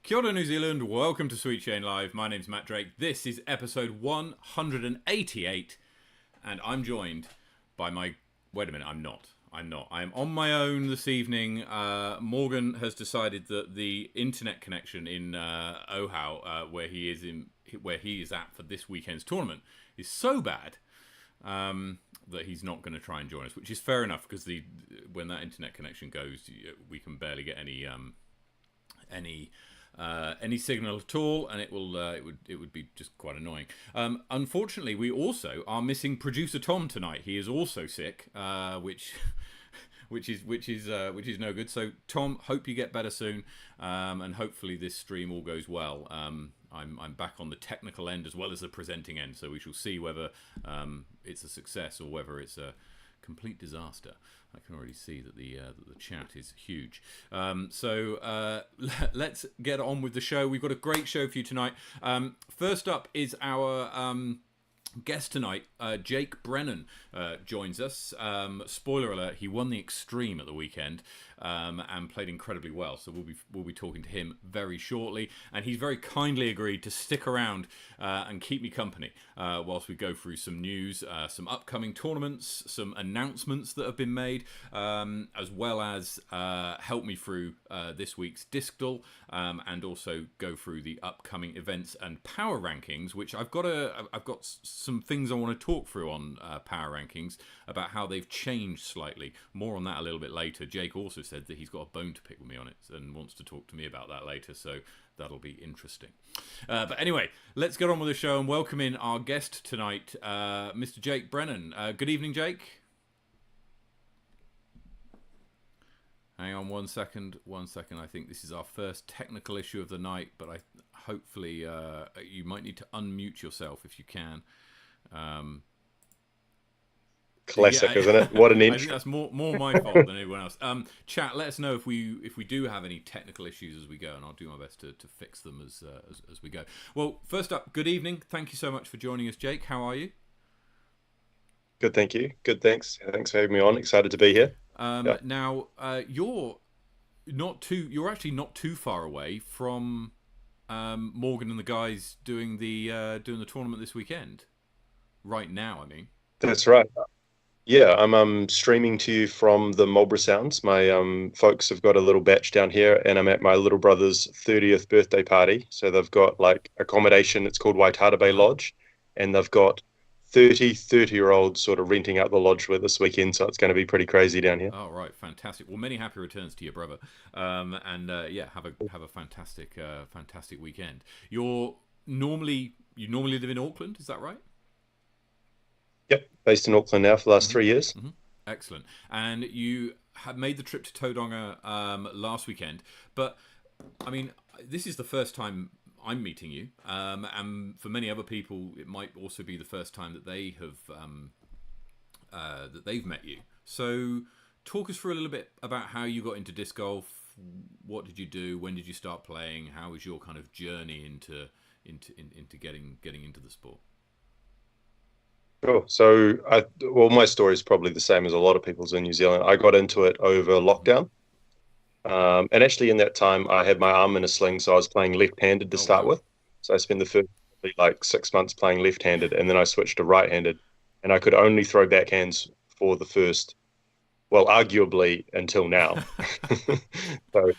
Kia ora, New Zealand. Welcome to Sweet Shane Live. My name's Matt Drake. This is episode 188, and I'm joined by my... Wait a minute, I'm not. I am on my own this evening. Morgan has decided that the internet connection in Ohau, where he is at for this weekend's tournament, is so bad that he's not going to try and join us, which is fair enough because when that internet connection goes, we can barely get any signal at all, and it would be just quite annoying. Unfortunately, we also are missing producer Tom tonight. He is also sick, which is no good. So Tom, hope you get better soon, and hopefully this stream all goes well. I'm back on the technical end as well as the presenting end, so we shall see whether it's a success or whether it's a complete disaster. I can already see that the chat is huge. So let's get on with the show. We've got a great show for you tonight. First up is our guest tonight. Jake Brennan joins us. Spoiler alert: he won the Xtreme at the weekend and played incredibly well. So we'll be talking to him very shortly. And he's very kindly agreed to stick around and keep me company whilst we go through some news, some upcoming tournaments, some announcements that have been made, as well as help me through this week's Discdle, and also go through the upcoming events and power rankings. Which I've got some things I want to talk through on power rankings about how they've changed slightly. More on that a little bit later. Jake also said that he's got a bone to pick with me on it and wants to talk to me about that later, so that'll be interesting. But anyway, let's get on with the show and welcome in our guest tonight, Mr. Jake Brennan. Good evening, Jake. Hang on one second. I think this is our first technical issue of the night, but hopefully you might need to unmute yourself if you can. Classic, isn't it? What an I intro. think that's more my fault than anyone else. Chat, let us know if we do have any technical issues as we go, and I'll do my best to fix them as we go. Well, first up, good evening. Thank you so much for joining us, Jake. How are you? Good, thank you. Good, thanks. Thanks for having me on. Excited to be here. Now, you're actually not too far away from Morgan and the guys doing the tournament this weekend. Right now, I mean. That's right. Yeah, I'm streaming to you from the Marlborough Sounds. My folks have got a little batch down here, and I'm at my little brother's 30th birthday party. So they've got like accommodation. It's called Waitara Bay Lodge, and they've got 30-year-olds sort of renting out the lodge with this weekend. So it's going to be pretty crazy down here. Oh, right, fantastic. Well, many happy returns to your brother, yeah, have a fantastic weekend. You normally live in Auckland, is that right? Yep, based in Auckland now for the last 3 years. Mm-hmm. Excellent. And you have made the trip to Tauranga last weekend, but I mean, this is the first time I'm meeting you, and for many other people, it might also be the first time that they have that they've met you. So, talk us through a little bit about how you got into disc golf. What did you do? When did you start playing? How was your kind of journey into getting into the sport? Sure. So, my story is probably the same as a lot of people's in New Zealand. I got into it over lockdown. And actually in that time, I had my arm in a sling, so I was playing left-handed to start with. So I spent the first like 6 months playing left-handed, and then I switched to right-handed. And I could only throw backhands for the first, well, arguably until now. So,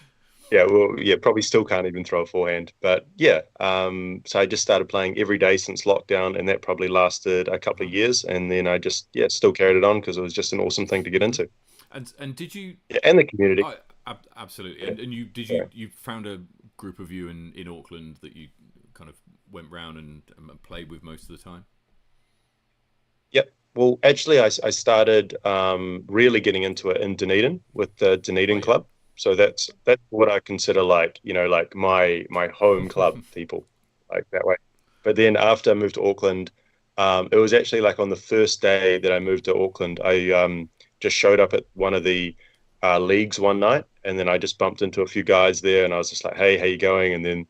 probably still can't even throw a forehand. But yeah, so I just started playing every day since lockdown, and that probably lasted a couple of years. And then I just, still carried it on because it was just an awesome thing to get into. And did you... Yeah, and the community. Absolutely. And you found a group of you in Auckland that you kind of went round and played with most of the time? Yep. Well, actually, I started really getting into it in Dunedin with the Dunedin club. So that's what I consider like my home club people, like that way. But then after I moved to Auckland, it was actually like on the first day that I moved to Auckland, I just showed up at one of the leagues one night, and then I just bumped into a few guys there, and I was just like, hey, how you going? And then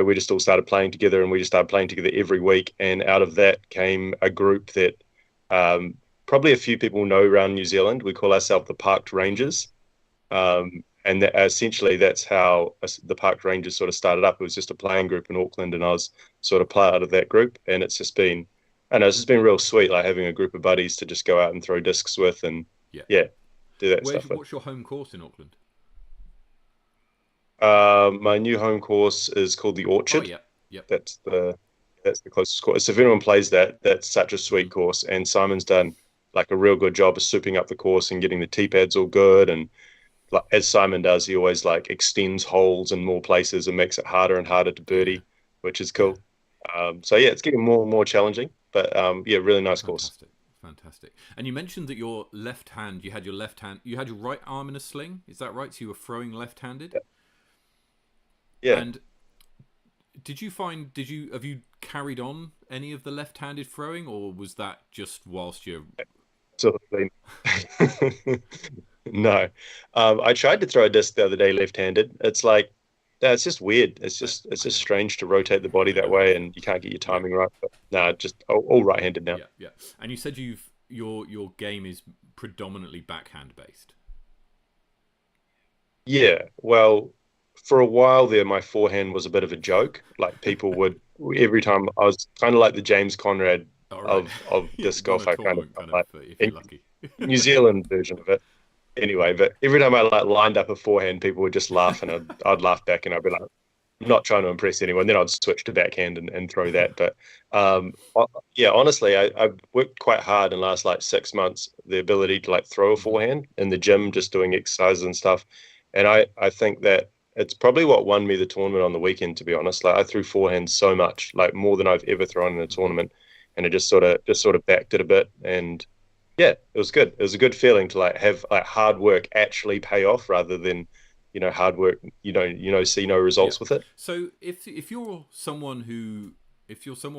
we just all started playing together, and we just started playing together every week, and out of that came a group that probably a few people know around New Zealand. We call ourselves the Parked Rangers, And that, essentially that's how the Park Rangers sort of started up. It was just a playing group in Auckland, and I was sort of part of that group. And it's just been, I know, it's just been real sweet, like having a group of buddies to just go out and throw discs with, and Yeah. yeah, do that Where's stuff with. what's your home course in Auckland? My new home course is called the Oh Orchard. yeah. Yep. That's the closest course. So if anyone plays that, that's such a Mm-hmm. sweet course. And Simon's done like a real good job of souping up the course and getting the tee pads all good. And like, as Simon does, he always like extends holes in more places and makes it harder and harder to Yeah. birdie, which is Yeah. cool. So yeah, it's getting more and more challenging, but yeah, really nice course. Fantastic. Fantastic. And you mentioned that your left hand, you had your left hand, you had your right arm in a sling. Is that right? So you were throwing left-handed. Yeah, And have you carried on any of the left-handed throwing, or was that just whilst you're? sort of. No, I tried to throw a disc the other day left-handed. It's like, no, it's just weird. It's I just know. strange to rotate the body I that know the way, feeling. and you can't get your Yeah. timing right. But no, just all right-handed now. Yeah. Yeah. And you said your game is predominantly backhand based. Yeah, well, for a while there, my forehand was a bit of a joke. Like people would every time I was kind of like the James Conrad All right. of Yeah. disc Won golf. a I kind of tournament, I'm kind of, like if you're in lucky. New Zealand version of it. Anyway, but every time I like lined up a forehand, people would just laugh, and I'd laugh back, and I'd be like, I'm not trying to impress anyone. Then I'd switch to backhand and throw that. But yeah, honestly, I've worked quite hard in the last like 6 months, the ability to like throw a Mhm. forehand in the gym, just doing exercises and stuff. And I think that it's probably what won me the tournament on the weekend, to be honest. Like I threw forehand so much, like more than I've ever thrown in a Mhm. tournament, and it just sort of backed it a bit. And yeah, it was good. It was a good feeling to like have like hard work actually pay off rather than, hard work, see no Yeah. results with it. So if you're someone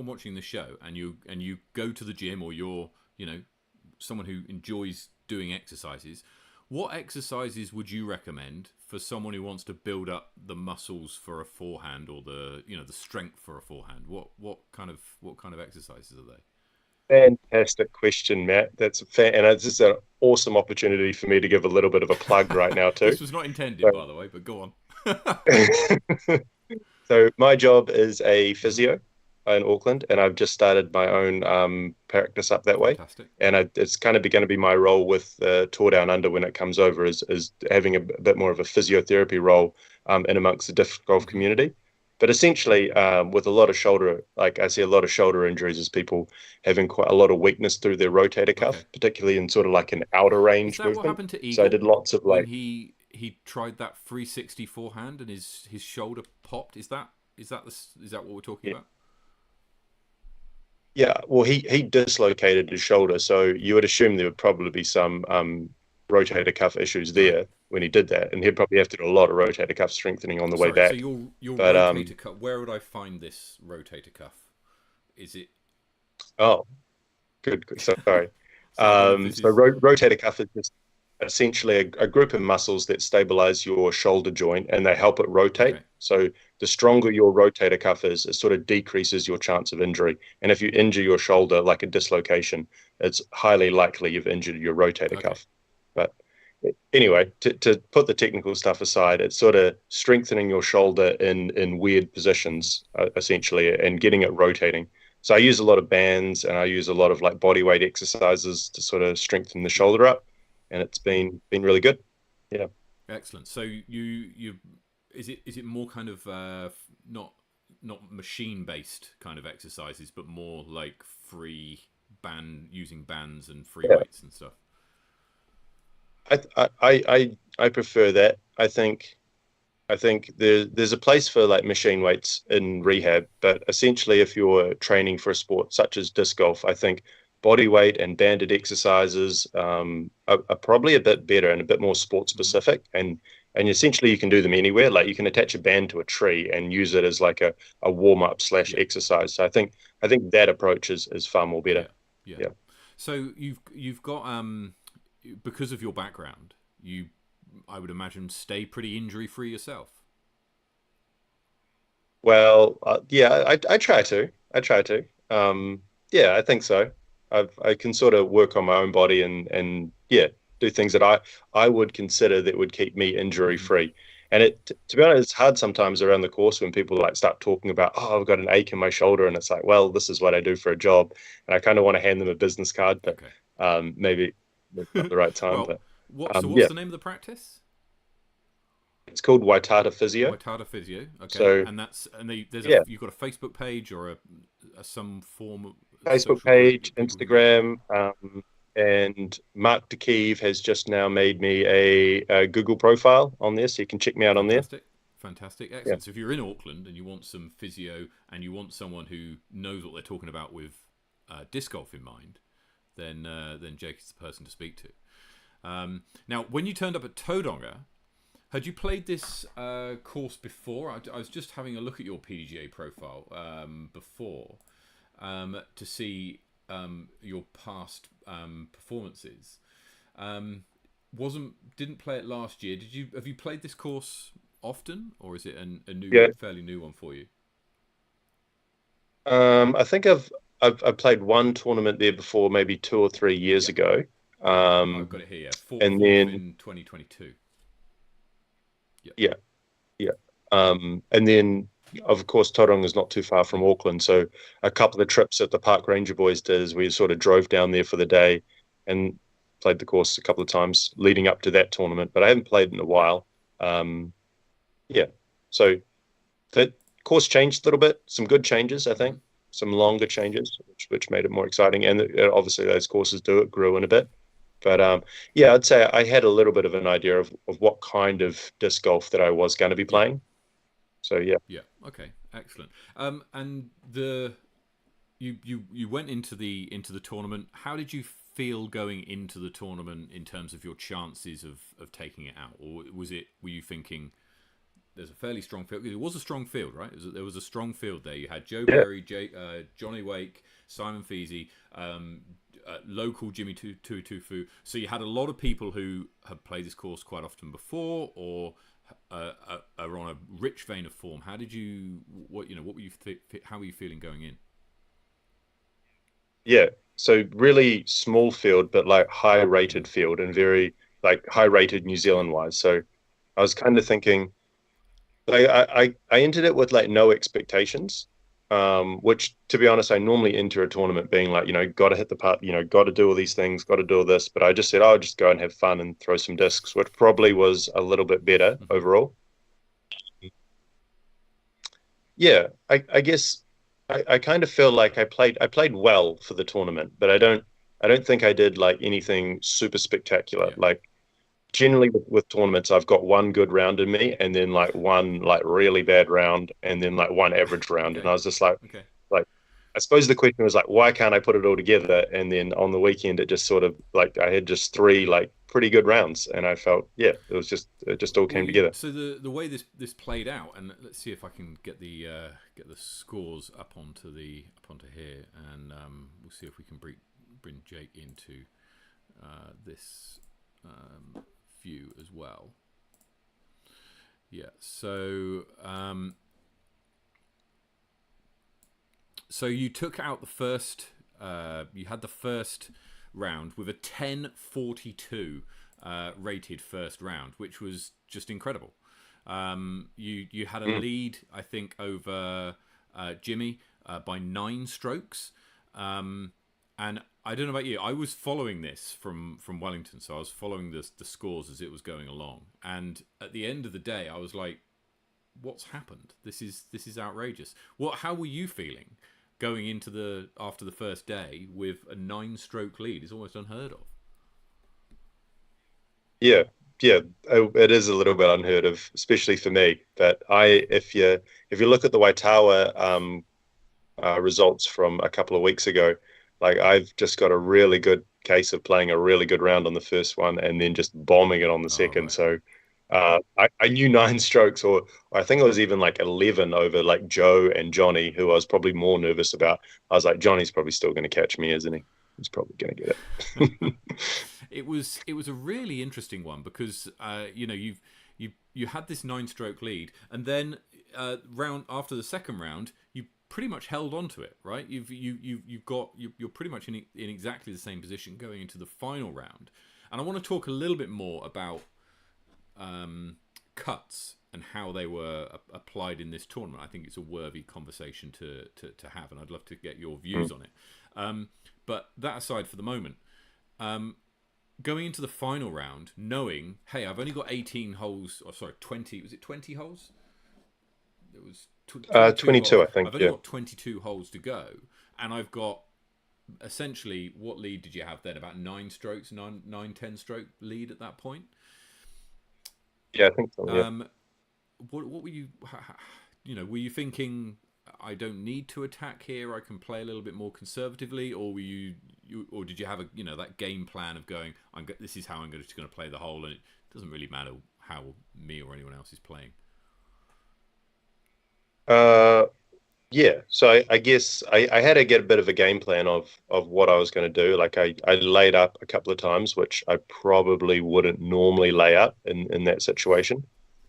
watching the show and you go to the gym, or you're someone who enjoys doing exercises, what exercises would you recommend for someone who wants to build up the muscles for a forehand, or the strength for a forehand? What kind of exercises are they? Fantastic question, Matt. And it's just an awesome opportunity for me to give a little bit of a plug right now too. This was not intended, So, by the way, but go on. so my job is a Hmm. physio in Auckland, and I've just started my own practice up that way. Fantastic. And it's kind of going to be my role with Tour Down Under when it comes over, is having a bit more of a physiotherapy role in amongst the disc golf Hmm. community. But essentially, with a lot of shoulder, like I see a lot of shoulder injuries, is people having quite a lot of weakness through their rotator Okay. cuff, particularly in sort of like an outer Is range that what movement. happened to So I did Eagle lots of when like, he tried that 360 forehand and his shoulder popped? Is that what we're talking yeah, about? yeah. Well, he dislocated his shoulder, so you would assume there would probably be some rotator cuff issues Right. there when he did that, and he'd probably have to do a lot of rotator cuff strengthening on the way Sorry. So back. your But rotator cuff. Where would I find this rotator cuff? Is it? oh, good. Sorry. So I don't know if this So is. rotator cuff is just essentially a group of muscles that stabilize your shoulder joint and they help it rotate. Okay. So the stronger your rotator cuff is, it sort of decreases your chance of injury. And if you injure your shoulder, like a dislocation, it's highly likely you've injured your rotator Okay. cuff. But anyway, to put the technical stuff aside, it's sort of strengthening your shoulder in weird Hmm. positions, essentially, and getting it rotating. So I use a lot of bands and I use a lot of like body weight exercises to sort of strengthen the Yeah. shoulder up, and it's been really good. Yeah. Excellent. So you is it more kind of not machine based kind of exercises, but more like free band using bands and free Yeah. weights and stuff? I prefer that. I think there's a place for like machine weights in Hmm. rehab, but essentially if you're training for a sport such as disc golf, I think body weight and banded exercises are probably a bit better and a bit more sport Hmm. specific. And essentially you can do them anywhere. Like you can attach a band to a tree and use it as like a warm up slash Yeah. exercise. So I think that approach is far more better. Yeah. Yeah. Yeah. So you've got because of your background, I would imagine stay pretty injury free yourself. Well, yeah, I try to. I try to. Yeah, I think so. I can sort of work on my own body and yeah, do things that I would consider that would keep me injury Hmm. free. And to be honest, it's hard sometimes around the course when people like start talking about, oh, I've got an ache in my shoulder, and it's like, well, this is what I do for a job, and I kind of want to hand them a business card, but Okay. maybe it's not the right time. Well, But what's yeah, the name of the practice? it's called Waitata Physio. Waitada Physio. Okay, So and there's yeah, you've got a Facebook page or a some form of Facebook social group page, that people can get to. Instagram, and Mark DeKeeve has just now made me a Google profile on there, so you can check me out on there. Fantastic. Fantastic. Yeah, Excellent. So if you're in Auckland and you want some physio and you want someone who knows what they're talking about with disc golf in mind, then Jake is the person to speak to. Now, when you turned up at Tauranga, had you played this course before? I was just having a look at your PDGA profile before to see your past performances. Didn't play it last year. Have you played this course often, or is it yeah. fairly new one for you? I think I've played one tournament there before, maybe 2 or 3 years Yeah, ago. yeah. I've got it here. Yeah. And Fourth then in 2022. Yeah. yeah, yeah. And then of course Tauranga is not too far from Mm. Auckland, so a couple of trips that the Park Ranger boys did is we sort of drove down there for the day and played the course a couple of times leading up to that tournament, but I haven't played in a Yeah. while. Yeah, so that course changed a little bit, some good changes, I Hmm. think, some longer changes, which made it more exciting. And obviously, those courses grew in a bit. But yeah, I'd say I had a little bit of an idea of what kind of disc golf that I was going to be Yeah. playing. So yeah, Yeah. Okay. Excellent. And you went into the tournament. How did you feel going into the tournament in terms of your chances of taking it out, or were you thinking there's a fairly strong field? It was a strong field, right? There was a strong field there. You had Joe yeah, Berry, Johnny Wake, Simon Feasy, local Jimmy Tufu. So you had a lot of people who have played this course quite often before, or are on a rich vein of form. How did you? What were you? How were you feeling going in? yeah. So really small field, but like high Mm. rated field and very like high rated New Yeah. Zealand wise. So I was kind of thinking. I entered it with like no expectations, which to be honest, I normally enter a tournament being like, got to hit the putt, got to do all these things, got to do all this. But I just said, I'll just go and have fun and throw some discs, which probably was a little bit better Hmm. overall. Yeah, I guess I kind of feel like I played well for the tournament, but I don't think I did like anything super spectacular. Yeah. Like generally with tournaments, I've got one good round in me, and then like one like really bad round, and then like one average round. And Okay. I was just like, Okay. like I suppose the question was like, why can't I put it all together? And then on the weekend, it just sort of like I had just three like pretty good rounds, and I felt yeah, it just all Well, came together. so the way this played out, and let's see if I can get the scores up onto here, and we'll see if we can bring Jake into this view as well. Yeah. So you took out the first. You had the first round with a 10:42 rated first round, which was just incredible. You had a Mm. lead, I think, over Jimmy by 9 strokes. And I don't know about you. I was following this from Wellington, so I was following the scores as it was going along. And at the end of the day, I was like, "What's happened? This is outrageous." How were you feeling going into after the first day with a 9 stroke lead? It's almost unheard of. Yeah, yeah, it is a little bit unheard of, especially for me. But if you look at the Waitawa results from a couple of weeks ago, like I've just got a really good case of playing a really good round on the first one and then just bombing it on the Oh second. right. So I knew 9 strokes, or I think it was even like 11 over like Joe and Johnny, who I was probably more nervous about. I was like, Johnny's probably still going to catch me, isn't he? He's probably going to get it. It was a really interesting one because you had this 9 stroke lead, and then round after the second round you pretty much held on to it, right? You're pretty much in exactly the same position going into the final round. and I want to talk a little bit more about cuts and how they were applied in this tournament. I think it's a worthy conversation to have, and I'd love to get your views on it. But that aside for the moment, going into the final round, knowing, hey, I've only got 18 holes, or sorry, 20, was it 20 holes? It was 22, holes. I think. I've only got 22 holes to go, and I've got essentially, what lead did you have then? About 9 strokes, 10 stroke lead at that point? Yeah, I think so, yeah. What were you, were you thinking, I don't need to attack here, I can play a little bit more conservatively, or were you or did you have a that game plan of going, this is how I'm just going to play the hole, and it doesn't really matter how me or anyone else is playing? Yeah, so I guess I had to get a bit of a game plan of what I was going to do. Like I laid up a couple of times, which I probably wouldn't normally lay up in that situation.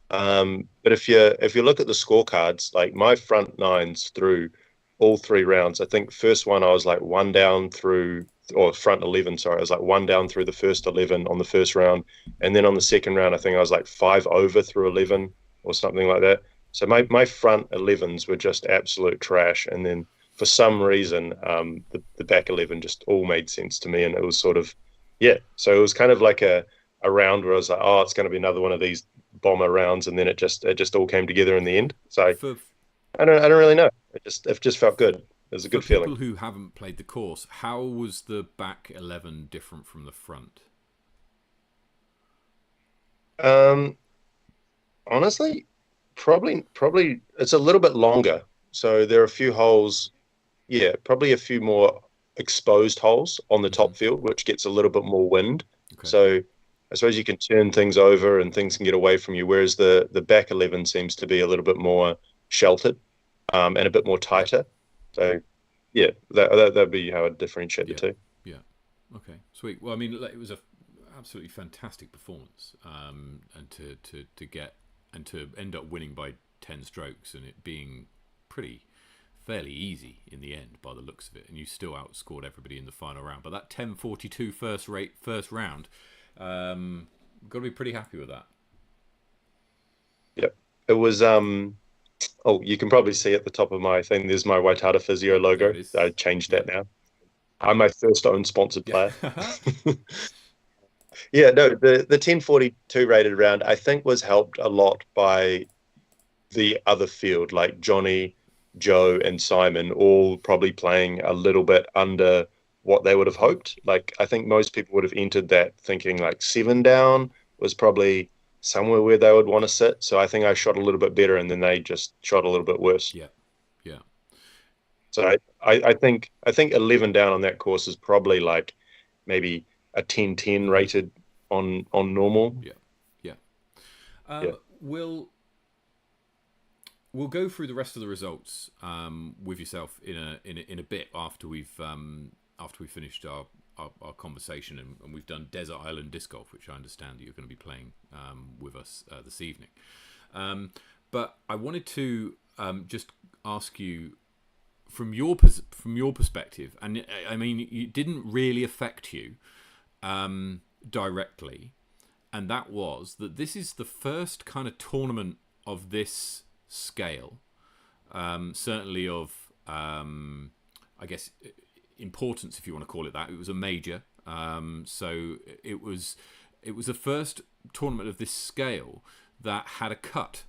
But if you look at the scorecards, like my front nines through all 3 rounds, I think first one I was like 1 down through, or front 11, sorry, I was like 1 down through the first 11 on the first round, and then on the second round I think I was like 5 over through 11 or something like that. So my front 11s were just absolute trash, and then for some reason the back 11 just all made sense to me, and it was sort of, yeah. So it was kind of like a round where I was like, oh, it's going to be another one of these bomber rounds, and then it just all came together in the end. So I don't really know. It just felt good. It was a good feeling. For people who haven't played the course, how was the back 11 different from the front? Honestly, probably it's a little bit longer. So there are a few holes, yeah, probably a few more exposed holes on the top field, which gets a little bit more wind. Okay. So I suppose you can turn things over and things can get away from you, whereas the back 11 seems to be a little bit more sheltered, and a bit more tighter. So yeah, that'd be how I'd differentiate the two. Yeah. Okay. Sweet. Well, I mean, it was a absolutely fantastic performance, and to get and to end up winning by 10 strokes, and it being fairly easy in the end by the looks of it, and you still outscored everybody in the final round. But that 10.42 first round, got to be pretty happy with that. Yep. It was oh, you can probably see at the top of my thing, there's my Waitata Physio logo. I changed that now. I'm my first own sponsored player. Yeah, no, the 10.42 rated round I think was helped a lot by the other field, like Johnny, Joe, and Simon, all probably playing a little bit under what they would have hoped. Like I think most people would have entered that thinking like 7 down was probably somewhere where they would want to sit. So I think I shot a little bit better, and then they just shot a little bit worse. Yeah. So I think 11 down on that course is probably like maybe a 10-10 rated on normal. Yeah. We'll go through the rest of the results with yourself in a bit after we've finished our conversation, and we've done Desert Island Disc Golf, which I understand that you're going to be playing with us this evening. But I wanted to just ask you from your perspective, and I mean, it didn't really affect you directly, and that was that this is the first kind of tournament of this scale, certainly of I guess importance, if you want to call it that. It was a major, so it was the first tournament of this scale that had a cut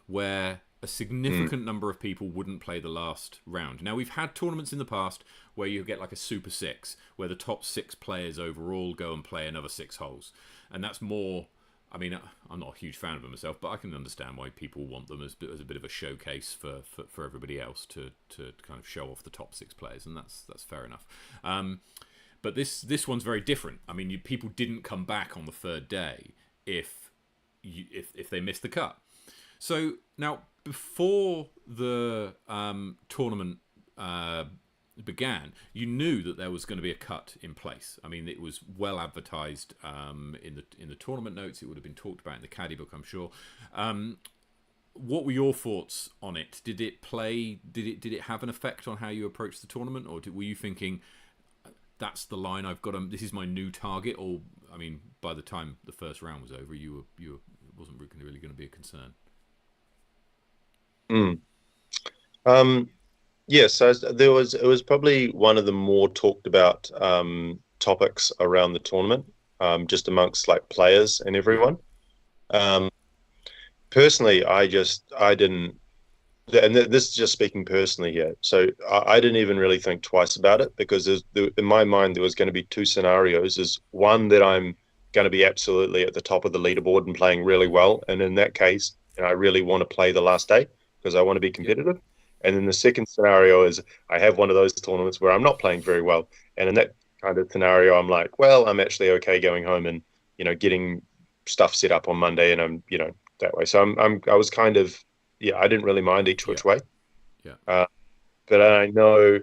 where a significant number of people wouldn't play the last round. Now, we've had tournaments in the past where you get like a Super 6, where the top 6 players overall go and play another 6 holes. And that's more, I mean, I'm not a huge fan of them myself, but I can understand why people want them as a bit of a showcase for everybody else to kind of show off the top 6 players, and that's fair enough. But this one's very different. I mean, people didn't come back on the third day if they missed the cut. So now, before the tournament began, you knew that there was going to be a cut in place. I mean, it was well advertised in the tournament notes. It would have been talked about in the caddy book, I'm sure. What were your thoughts on it? Did it play? Did it have an effect on how you approached the tournament, or were you thinking, that's the line I've got to, this is my new target? Or I mean, by the time the first round was over, it wasn't really going to be a concern. Mm. Um, yeah, so it was probably one of the more talked about topics around the tournament, just amongst like players and Yeah, everyone. Um, Personally, I didn't, and this is just speaking personally here. So I didn't even really think twice about it because in my mind there was going to be two scenarios. Is one that I'm going to be absolutely at the top of the leaderboard and playing really well, and in that case, I really want to play the last day because I want to be yeah, competitive. And then the second scenario is I have one of those tournaments where I'm not playing very well, and in that kind of scenario, I'm like, well, I'm actually okay going home and getting stuff set up on Monday, and I'm that way. So I was kind of yeah, I didn't really mind each yeah, which way. yeah. Uh, but I know,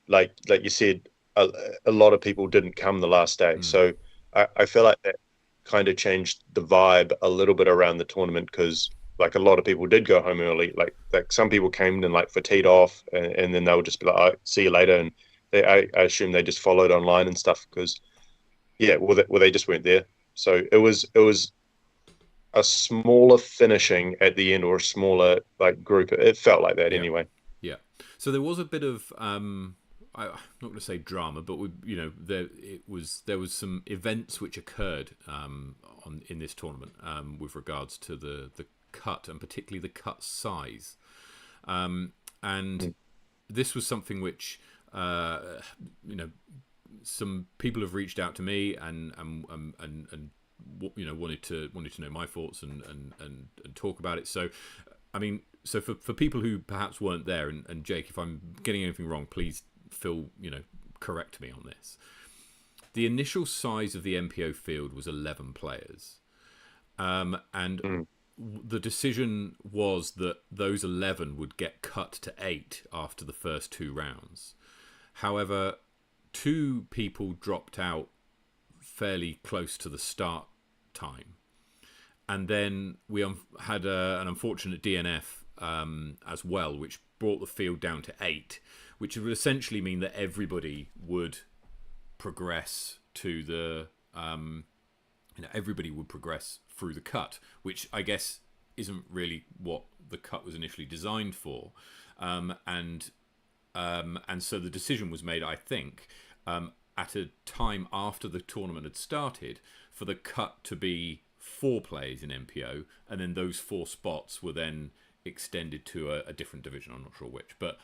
like you said, a lot of people didn't come the last day, Mm. so I feel like that kind of changed the vibe a little bit around the tournament because like a lot of people did go home early. Like some people came and like for teed off, and then they would just be like, oh, "See you later," and I assume they just followed online and stuff because yeah, they just weren't there. So it was a smaller finishing at the end or a smaller like group. It felt like that Yeah, anyway. yeah. So there was a bit of I'm not going to say drama, but there was some events which occurred in this tournament with regards to the cut and particularly the cut size, and Mm. this was something which you know some people have reached out to me and wanted to know my thoughts and talk about it. So I mean, so for people who perhaps weren't there, and Jake, if I'm getting anything wrong, please correct me on this. The initial size of the MPO field was 11 players, and Mm. the decision was that those 11 would get cut to 8 after the first 2 rounds. However, 2 people dropped out fairly close to the start time, and then we had an unfortunate DNF as well, which brought the field down to 8, which would essentially mean that everybody would progress to the everybody would progress through the cut, which I guess isn't really what the cut was initially designed for, and so the decision was made, I think, at a time after the tournament had started, for the cut to be 4 players in MPO, and then those 4 spots were then extended to a different division. I'm not sure which, but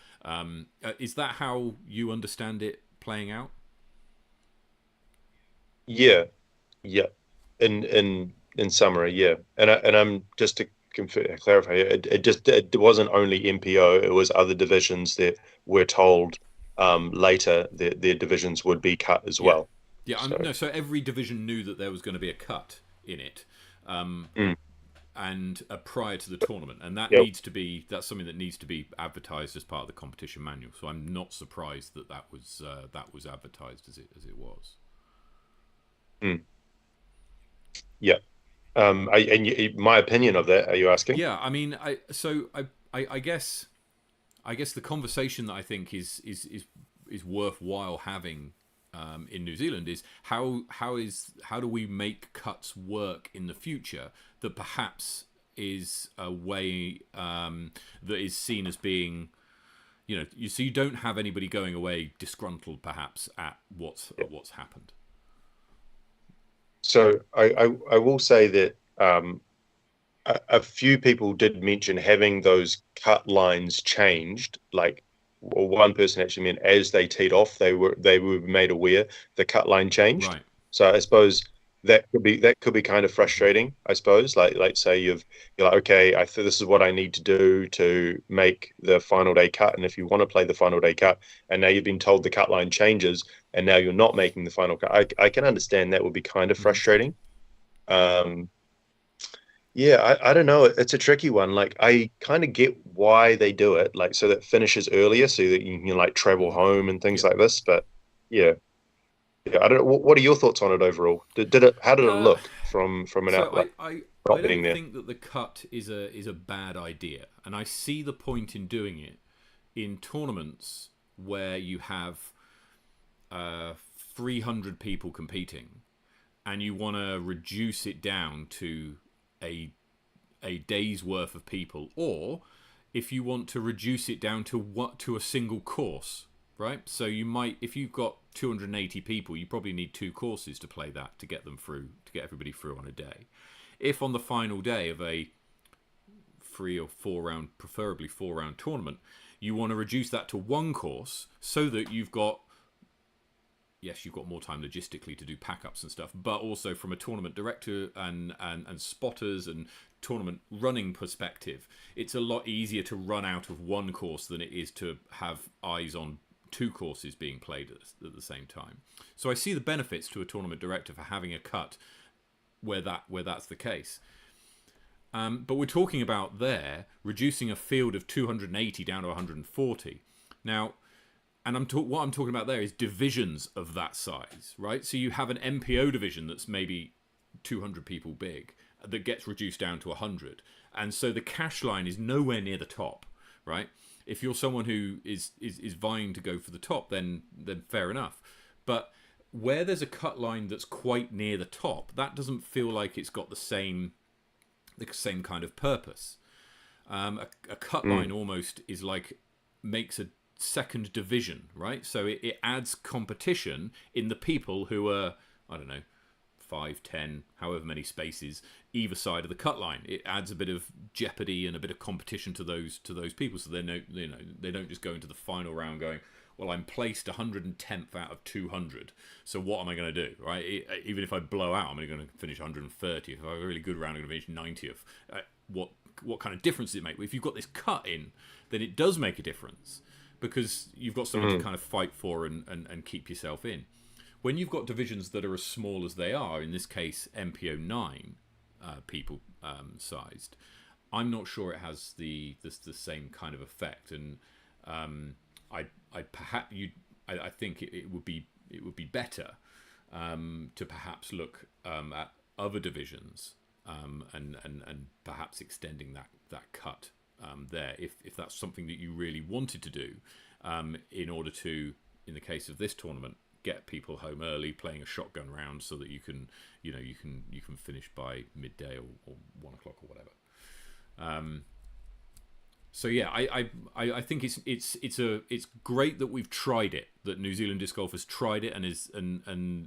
is that how you understand it playing out? Yeah, yeah. In summary, yeah. And I'm just to clarify, it wasn't only MPO. It was other divisions that were told later that their divisions would be cut as Yeah, well. yeah. So No, so every division knew that there was going to be a cut in it, mm, and prior to the tournament, and yeah. that's something that needs to be advertised as part of the competition manual. So I'm not surprised that that was advertised as it was. Mm, yeah. My opinion of that, are you asking? Yeah, I mean, I guess the conversation that I think is worthwhile having in New Zealand is how do we make cuts work in the future that perhaps is a way that is seen as being, so you don't have anybody going away disgruntled perhaps at what's happened. So I will say that a few people did mention having those cut lines changed. Like, well, one person actually meant as they teed off, they were made aware the cut line changed. Right. So I suppose that could be kind of frustrating. I suppose like say you're like, okay, I think this is what I need to do to make the final day cut, and if you want to play the final day cut, and now you've been told the cut line changes, and now you're not making the final cut, I can understand that would be kind of Mm-hmm. frustrating. Um, yeah, I don't know. It's a tricky one. Like, I kind of get why they do it, like so that finishes earlier, so that you can like travel Mm-hmm. home and things Yeah. like this. But yeah, yeah, I don't know. What are your thoughts on it overall? Did it? How did it Uh, look from an so out like I not being don't there? think that the cut is a bad idea, and I see the point in doing it in tournaments where you have 300 people competing, and you want to reduce it down to a day's worth of people, or if you want to reduce it down to a single course, right? So you might, if you've got 280 people, you probably need 2 courses to play that, to get them through, to get everybody through on a day. If on the final day of a 3 or 4 round, preferably 4 round tournament, you want to reduce that to 1 course, so that you've got, yes, you've got more time logistically to do pack-ups and stuff, but also from a tournament director and spotters and tournament running perspective, it's a lot easier to run out of 1 course than it is to have eyes on 2 courses being played at the same time. So I see the benefits to a tournament director for having a cut where that's the case. But we're talking about there reducing a field of 280 down to 140. Now, and what I'm talking about there is divisions of that size, right? So you have an MPO division that's maybe 200 people big that gets reduced down to 100. And so the cash line is nowhere near the top, right? If you're someone who is vying to go for the top, then fair enough. But where there's a cut line that's quite near the top, that doesn't feel like it's got the same kind of purpose. A cut line almost is like, makes a second division, right? So it adds competition in the people who are, I don't know, 5, 10, however many spaces either side of the cut line. It adds a bit of jeopardy and a bit of competition to those people, so they don't just go into the final round going, well, I'm placed 110th out of 200, so what am I going to do, right? Even if I blow out, I'm only going to finish 130th. If I have a really good round, I'm going to finish 90th. What kind of difference does it make? Well, if you've got this cut in, then it does make a difference, because you've got something to kind of fight for and keep yourself in. When you've got divisions that are as small as they are, in this case MPO 9 people sized, I'm not sure it has the same kind of effect. And I think it would be better to perhaps look at other divisions and perhaps extending that cut there, if that's something that you really wanted to do, in order to, in the case of this tournament, get people home early playing a shotgun round, so that you can finish by midday or 1 o'clock or whatever. So yeah, I think it's great that we've tried it, that New Zealand Disc Golf has tried it, and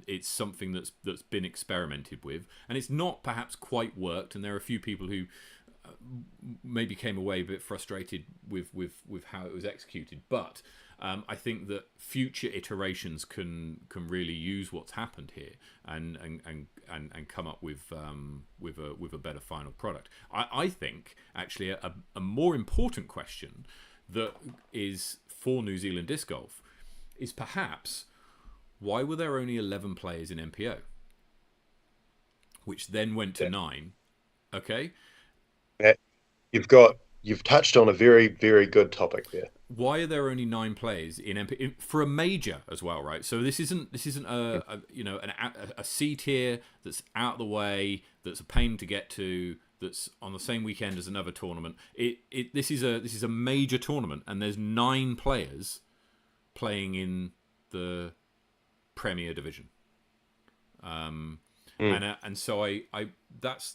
it's something that's been experimented with, and it's not perhaps quite worked, and there are a few people who maybe came away a bit frustrated with how it was executed, but I think that future iterations can really use what's happened here and come up with a better final product. I think actually a more important question that is for New Zealand Disc Golf is perhaps, why were there only 11 players in MPO, which then went to 9? Okay. You've touched on a very, very good topic there. Why are there only 9 players in MP for a major as well, right? So this isn't a C tier that's out of the way, that's a pain to get to, that's on the same weekend as another tournament. This is a major tournament, and there's 9 players playing in the Premier Division. And so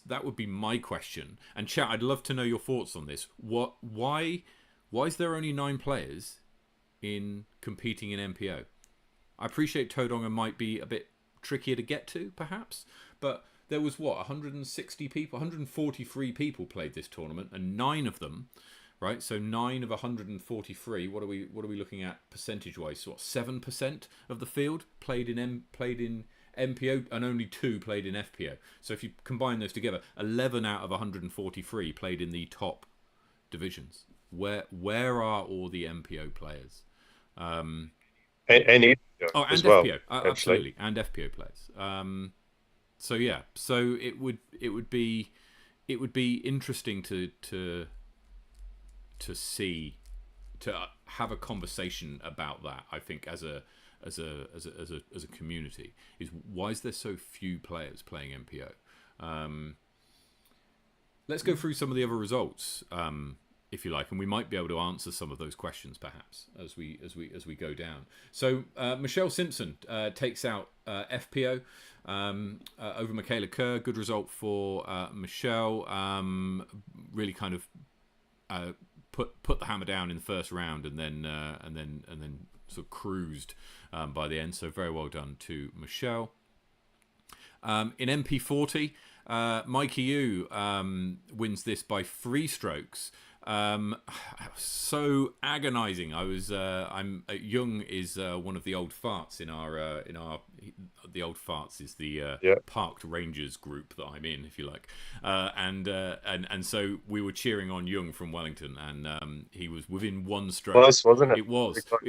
that would be my question. And chat, I'd love to know your thoughts on this. Why is there only 9 players in competing in MPO? I appreciate Tauranga might be a bit trickier to get to, perhaps, but there was 160 people, 143 people played this tournament, and 9 of them, right? So 9 of 143. What are we looking at percentage wise? So 7% of the field played in MPO, and only 2 played in FPO. So if you combine those together, 11 out of 143 played in the top divisions. Where are all the MPO players? And FPO as well, FPO, absolutely, and FPO players. So yeah, so it would be interesting to see, to have a conversation about that. I think as a community, is why is there so few players playing MPO? Let's go through some of the other results if you like, and we might be able to answer some of those questions perhaps as we go down. So Michelle Simpson takes out FPO over Michaela Kerr. Good result for Michelle. Really kind of put the hammer down in the first round, and then sort of cruised by the end. So very well done to Michelle. In MP40, Mikey Yu wins this by 3 strokes. So agonizing. I'm Jung is one of the old farts in our the old farts is the parked rangers group that I'm in, if you like, and so we were cheering on Jung from Wellington, and he was within 1 stroke. Close, wasn't it? It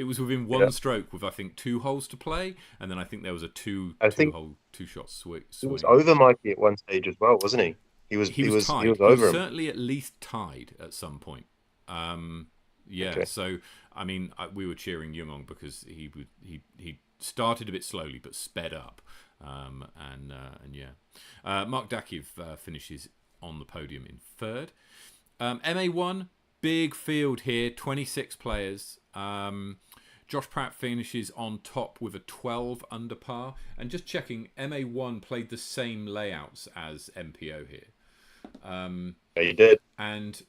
was within 1 stroke with I think 2 holes to play, and then I think there was a two shot swing. He was over Mikey at one stage as well, wasn't he? He was tied. He was over him. Certainly at least tied at some point. Okay. So I mean, we were cheering Jung on because he started a bit slowly but sped up, and Mark Dakiev finishes on the podium in 3rd. MA1, big field here, 26 players. Josh Pratt finishes on top with a 12 under par, and just checking, MA1 played the same layouts as MPO here. Yeah, you did. And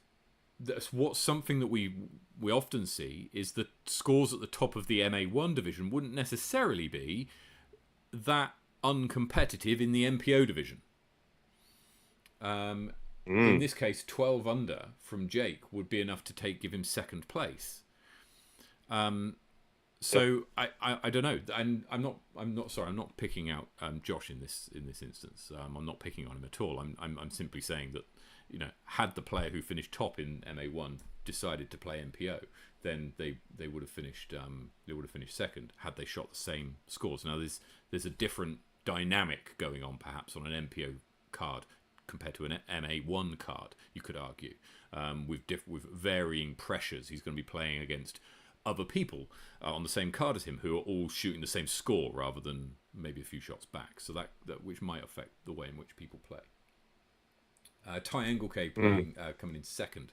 that's something that we often see is that scores at the top of the MA1 division wouldn't necessarily be that uncompetitive in the MPO division. In this case, 12 under from Jake would be enough to give him 2nd place. So I don't know, and I'm not picking out Josh in this instance. I'm not picking on him at all. I'm simply saying that, you know, had the player who finished top in MA1 decided to play MPO, then they would have finished 2nd had they shot the same scores. Now there's a different dynamic going on perhaps on an MPO card compared to an MA1 card, you could argue, with varying pressures. He's going to be playing against other people on the same card as him who are all shooting the same score rather than maybe a few shots back. So that which might affect the way in which people play. Ty Engelke coming in 2nd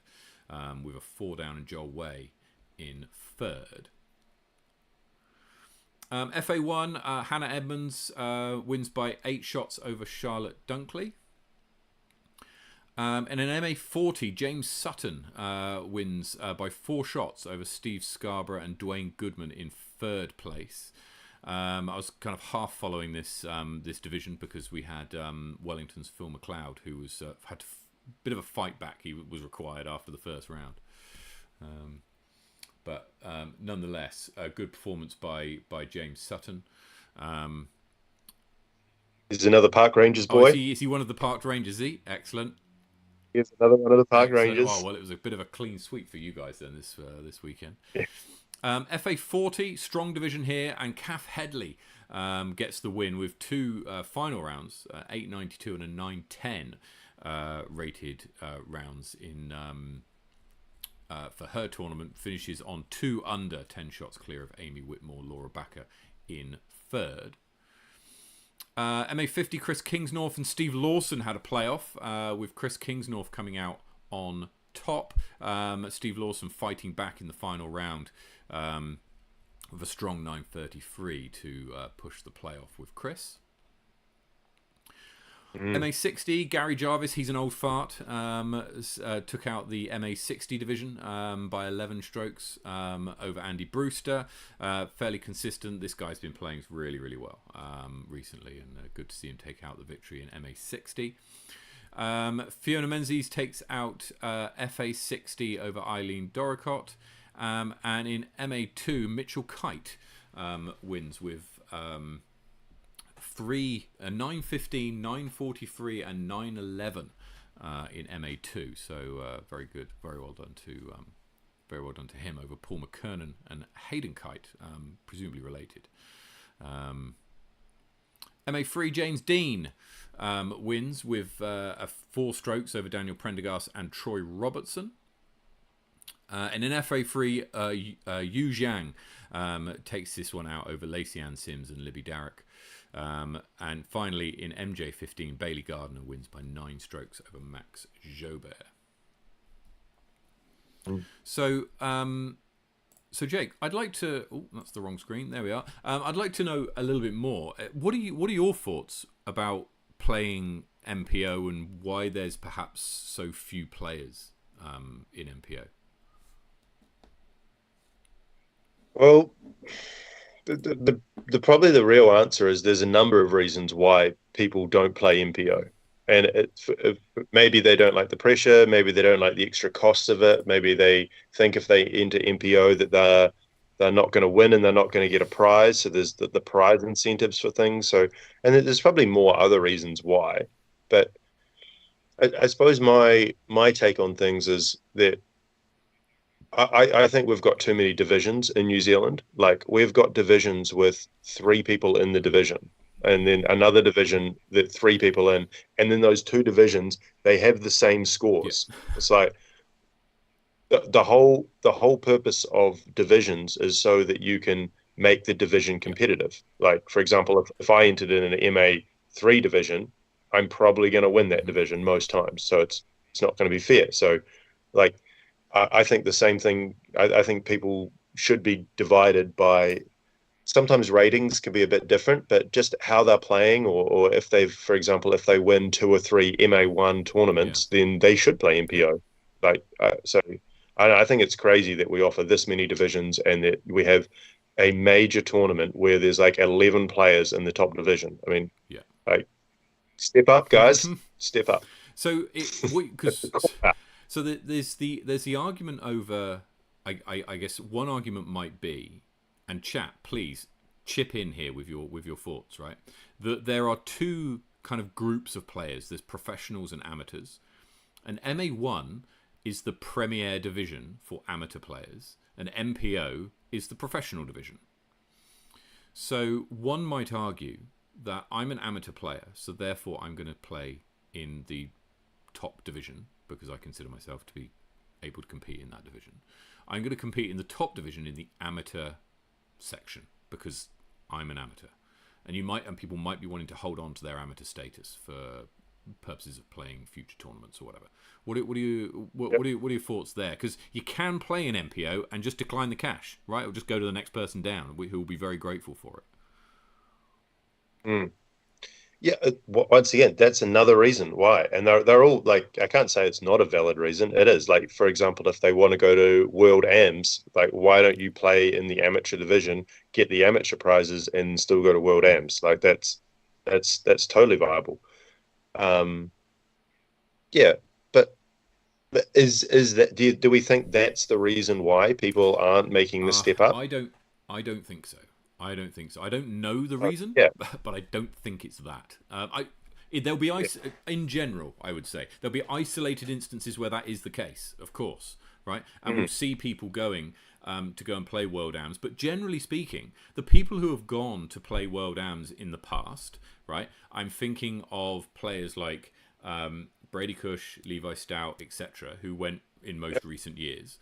with a 4 down, and Joel Way in 3rd. FA1, Hannah Edmonds wins by 8 shots over Charlotte Dunkley. And in MA40, James Sutton wins by 4 shots over Steve Scarborough and Dwayne Goodman in 3rd place. I was kind of half following this division because we had Wellington's Phil McLeod, who was had a bit of a fight back. He was required after the first round, but nonetheless, a good performance by James Sutton. He's another Park Rangers boy. Is he one of the Park Rangers? Is he? Excellent. He's another one of the Park Rangers. Oh, well, it was a bit of a clean sweep for you guys then this weekend. Yeah. FA40, strong division here, and Kath Headley gets the win with 2 final rounds, 8.92 and a 9.10 rated rounds in for her tournament. Finishes on 2 under, 10 shots clear of Amy Whitmore, Laura Backer in 3rd. MA50, Chris Kingsnorth and Steve Lawson had a playoff with Chris Kingsnorth coming out on top. Steve Lawson fighting back in the final round with a strong 9.33 to push the playoff with Chris. MA60, Gary Jarvis, he's an old fart, took out the MA60 division by 11 strokes over Andy Brewster. Fairly consistent. This guy's been playing really, really well recently, and good to see him take out the victory in MA60. Fiona Menzies takes out FA60 over Eileen Doricott. And in MA2, Mitchell Kite wins with 9.15, 9.43, and 9.11 in MA2. So very good, very well done to him over Paul McKernan and Hayden Kite, presumably related. MA3, James Dean wins with 4 strokes over Daniel Prendergast and Troy Robertson. And in FA3, Yu Zhang takes this one out over Lacey Ann Sims and Libby Darrick. And finally, in MJ15, Bailey Gardner wins by 9 strokes over Max Jobert. Mm. So, so Jake, I'd like to. Oh, that's the wrong screen. There we are. I'd like to know a little bit more. What are your thoughts about playing MPO and why there's perhaps so few players in MPO? Well, the probably the real answer is there's a number of reasons why people don't play MPO. And maybe they don't like the pressure, maybe they don't like the extra costs of it, maybe they think if they enter MPO that they're not going to win and they're not going to get a prize. So there's the prize incentives for things. So, and there's probably more other reasons why. But I suppose my take on things is that I think we've got too many divisions in New Zealand. Like we've got divisions with three people in the division, and then another division that three people in, and then those two divisions they have the same Yeah, scores. It's like the whole purpose of divisions is so that you can make the division yeah, competitive. Like for example, if I entered in an MA3 division, I'm probably going to win that hmm division most times. So it's not going to be fair. So like I think the same thing. I think people should be divided by sometimes ratings can be a bit different, but just how they're playing, or if they've, for example, if they win two or three MA1 yeah, tournaments, then they should play yeah. MPO. Like, so I think it's crazy that we offer this many divisions and that we have a major tournament where there's like 11 players in the top division. I mean, Yeah. like, step up, guys, step up. So because so there's the argument over. I guess one argument might be, and chat, please chip in here with your thoughts. Right, that there are two kind of groups of players. There's professionals and amateurs, and MA1 is the premier division for amateur players, and MPO is the professional division. So one might argue that I'm an amateur player, so therefore I'm going to play in the top division because I consider myself to be able to compete in that division. I'm going to compete in the top division in the amateur section because I'm an amateur. And people might be wanting to hold on to their amateur status for purposes of playing future tournaments or whatever. What are your thoughts there? Because you can play an MPO and just decline the cash, right? Or just go to the next person down, who will be very grateful for it. Mm. Yeah, once again, that's another reason why. And they're all like, I can't say it's not a valid reason. It is. Like, for example, if they want to go to World AMs, like, why don't you play in the amateur division, get the amateur prizes, and still go to World Mm. AMs? Like, that's totally viable. Um, yeah, but is that do we think that's the reason why people aren't making the step up? I don't think so. I don't think so. I don't know the Uh, reason, yeah, but I don't think it's that. There'll be yeah, in general. I would say there'll be isolated instances where that is the case, of course, right? And we'll mhm, see people going to go and play World Ams. But generally speaking, the people who have gone to play World Ams in the past, right? I'm thinking of players like Brady Cush, Levi Stout, etc., who went in yeah, most recent years.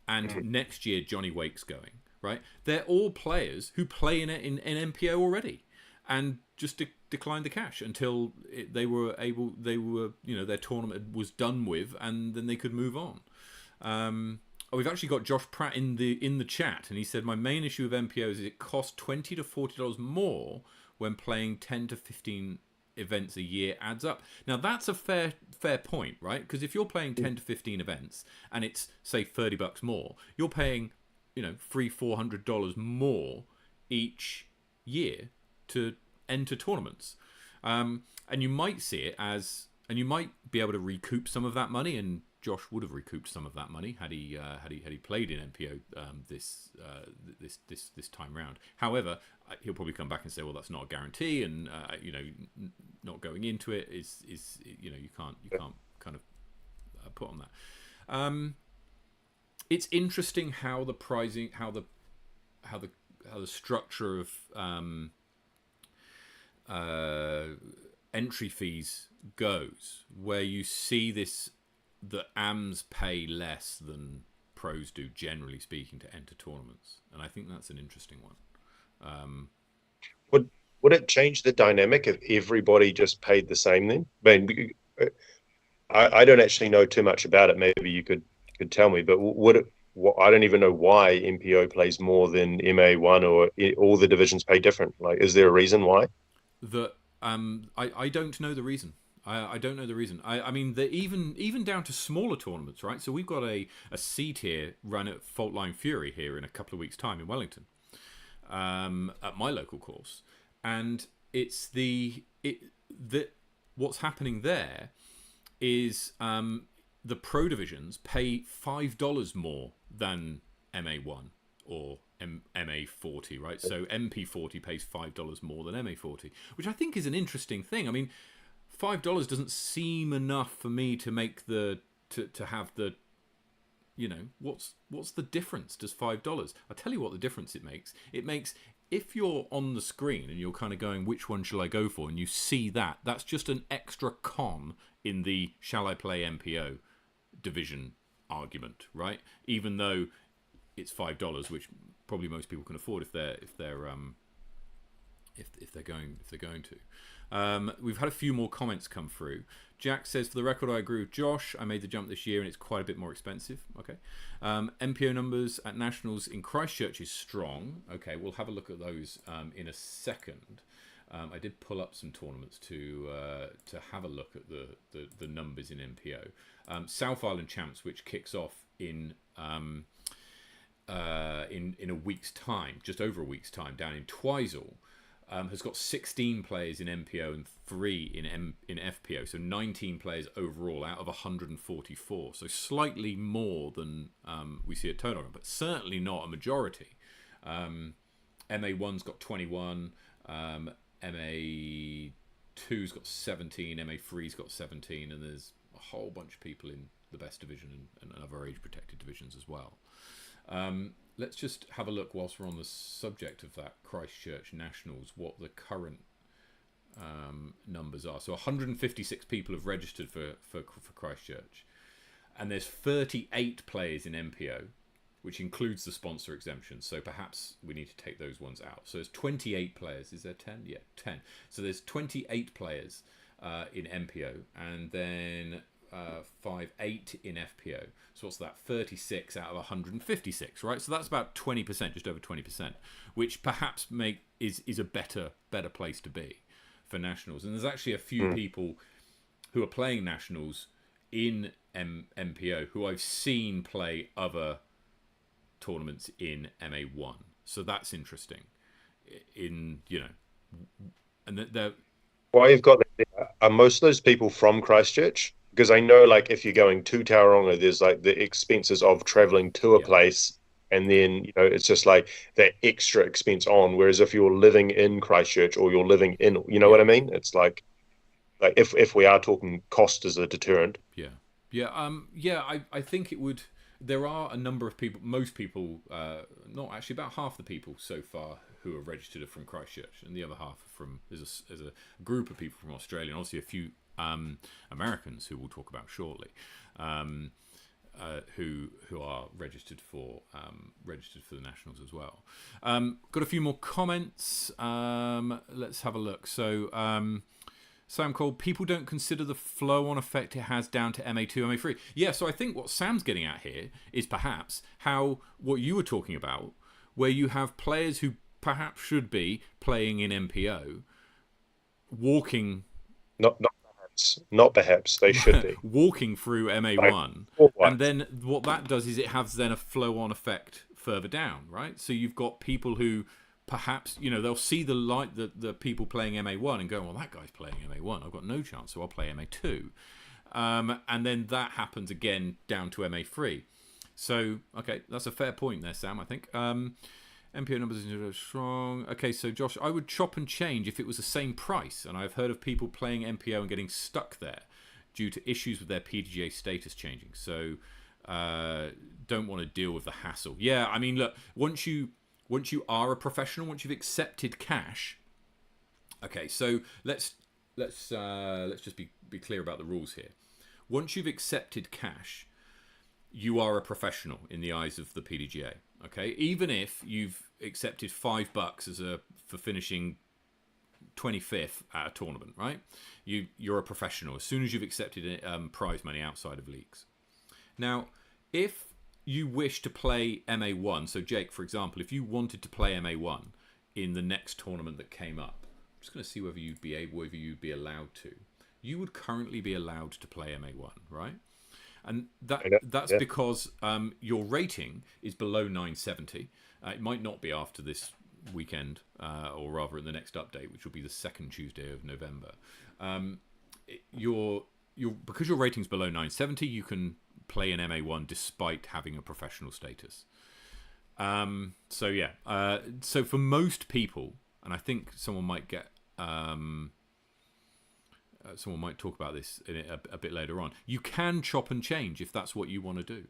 And mhm, next year Johnny Wake's going, right? They're all players who play in MPO already, and just declined the cash until they were their tournament was done with, and then they could move on. We've actually got Josh Pratt in the chat, and he said my main issue with MPO is it costs $20 to $40 more when playing 10 to 15 events a year adds up. Now that's a fair point, right? Because if you're playing 10 to 15 events and it's say $30 more, you're paying $300-400 more each year to enter tournaments. And you might see it as, and you might be able to recoup some of that money. And Josh would have recouped some of that money had he played in MPO this time round. However, he'll probably come back and say, well, that's not a guarantee, and not going into it is you can't yeah, kind of put on that. It's interesting how the pricing, how the structure of uh, entry fees goes, where you see this that AMs pay less than pros do, generally speaking, to enter tournaments, and I think that's an interesting one. Would would it change the dynamic if everybody just paid the same then? I mean, I don't actually know too much about it. Maybe you could could tell me, but would it? I don't even know why MPO plays more than MA1, or all the divisions pay different. Like, is there a reason why? That I don't know the reason. I don't know the reason. I mean, even down to smaller tournaments, right? So we've got a C tier run at Fault Line Fury here in a couple of weeks' time in Wellington, at my local course, and it's what's happening there is the pro divisions pay $5 more than MA1 or MA40, right? So MP40 pays $5 more than MA40, which I think is an interesting thing. I mean, $5 doesn't seem enough for me to make the to have the, you know, what's the difference? Does $5? I'll tell you what the difference it makes. It makes, if you're on the screen and you're kind of going, which one shall I go for, and you see that, that's just an extra con in the shall I play MPO division argument, right? Even though it's $5, which probably most people can afford if they're going to. We've had a few more comments come through. Jack says, for the record, I agree with Josh. I made the jump this year and it's quite a bit more expensive. Okay. MPO numbers at Nationals in Christchurch is strong. Okay, we'll have a look at those in a second. I did pull up some tournaments to have a look at the numbers in MPO. South Island Champs, which kicks off in a week's time, just over a week's time, down in Twizel, has got 16 players in MPO and 3 in FPO, so 19 players overall out of 144. So slightly more than we see at Tonga, but certainly not a majority. MA1's got 21, MA2's got 17, MA3's got 17, and there's a whole bunch of people in the best division and other age-protected divisions as well. Let's just have a look whilst we're on the subject of that Christchurch Nationals, what the current numbers are. So 156 people have registered for Christchurch, and there's 38 players in MPO, which includes the sponsor exemption. So perhaps we need to take those ones out. So there's 28 players. Is there 10? Yeah, 10. So there's 28 players in MPO, and then 8 in FPO. So what's that? 36 out of 156, right? So that's about 20%, just over 20%, which perhaps is a better place to be for Nationals. And there's actually a few people who are playing Nationals in MPO who I've seen play other tournaments in MA1. So that's interesting. And they're... Well, you've got are most of those people from Christchurch? Because I know, like, if you're going to Tauranga, there's like the expenses of traveling to a place, and then it's just like that extra expense on. Whereas if you're living in Christchurch or you're living in, what I mean? It's like if we are talking cost as a deterrent. I think it would. There are a number of people, most people, not actually, about half the people so far who are registered are from Christchurch, and the other half are from, there's a group of people from Australia, and obviously a few Americans who we'll talk about shortly, who are registered for the Nationals as well. Got a few more comments. Let's have a look. So Sam Cole, people don't consider the flow-on effect it has down to MA2, MA3. Yeah, so I think what Sam's getting at here is perhaps how what you were talking about, where you have players who perhaps should be playing in MPO, walking... Not perhaps, they should be. walking through MA1. And then what that does is it has then a flow-on effect further down, right? So you've got people who... perhaps they'll see the people playing MA1 and go, well, that guy's playing MA1, I've got no chance, so I'll play MA2, and then that happens again down to MA3. So okay, that's a fair point there, Sam. I think MPO numbers are strong. Okay, so Josh, I would chop and change if it was the same price, and I've heard of people playing MPO and getting stuck there due to issues with their PDGA status changing. So don't want to deal with the hassle. Yeah, I mean, look, once you are a professional, once you've accepted cash. Okay, so let's just be clear about the rules here. Once you've accepted cash, you are a professional in the eyes of the PDGA. Okay, even if you've accepted $5 for finishing 25th at a tournament, right? You're a professional as soon as you've accepted prize money outside of leagues. Now, if you wish to play MA1, so Jake, for example, if you wanted to play MA1 in the next tournament that came up, I'm just going to see whether you'd be allowed to. You would currently be allowed to play MA1, right? And that's because your rating is below 970. It might not be after this weekend, or rather in the next update, which will be the second Tuesday of November. Because your rating's below 970, you can play an MA1 despite having a professional status. So for most people, and I think someone might talk about this a bit later on, you can chop and change if that's what you want to do.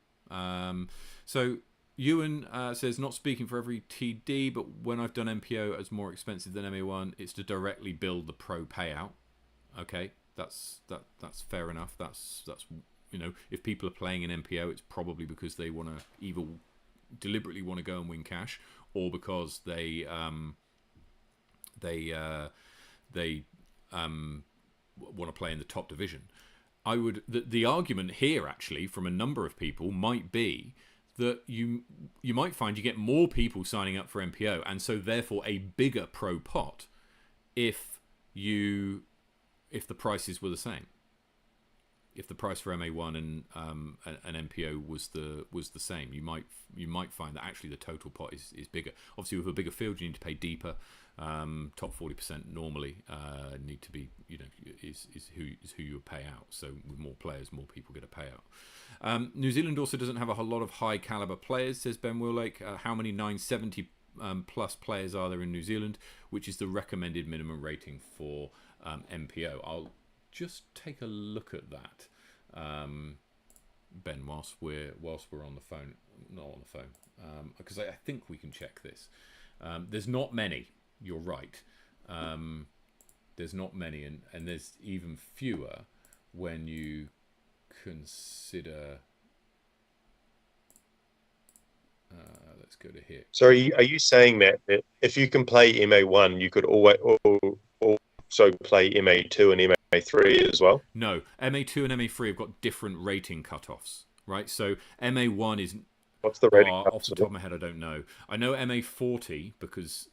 So Ewan says, not speaking for every TD, but when I've done MPO as more expensive than MA1, it's to directly build the pro payout. Okay, that's fair enough. That's if people are playing an MPO, it's probably because they want to either deliberately want to go and win cash, or because they want to play in the top division. The argument here actually from a number of people might be that you might find you get more people signing up for MPO, and so therefore a bigger pro pot if the prices were the same. If the price for MA1 and an MPO was the same, you might find that actually the total pot is bigger. Obviously, with a bigger field, you need to pay deeper. Top 40% normally need to be, is who you pay out. So with more players, more people get a payout. New Zealand also doesn't have a whole lot of high caliber players, says Ben Willake. How many 970 plus players are there in New Zealand, which is the recommended minimum rating for MPO? I'll just take a look at that, Ben, whilst we're on the phone, not on the phone, because I think we can check this. There's not many. You're right. There's not many, and there's even fewer when you consider. Let's go to here. So are you saying, Matt, that if you can play MA1, you could always also play MA2 and MA3 as well? No, MA2 and MA3 have got different rating cutoffs, right? So MA1 is... What's the rating off the top of my head, I don't know. I know MA40 because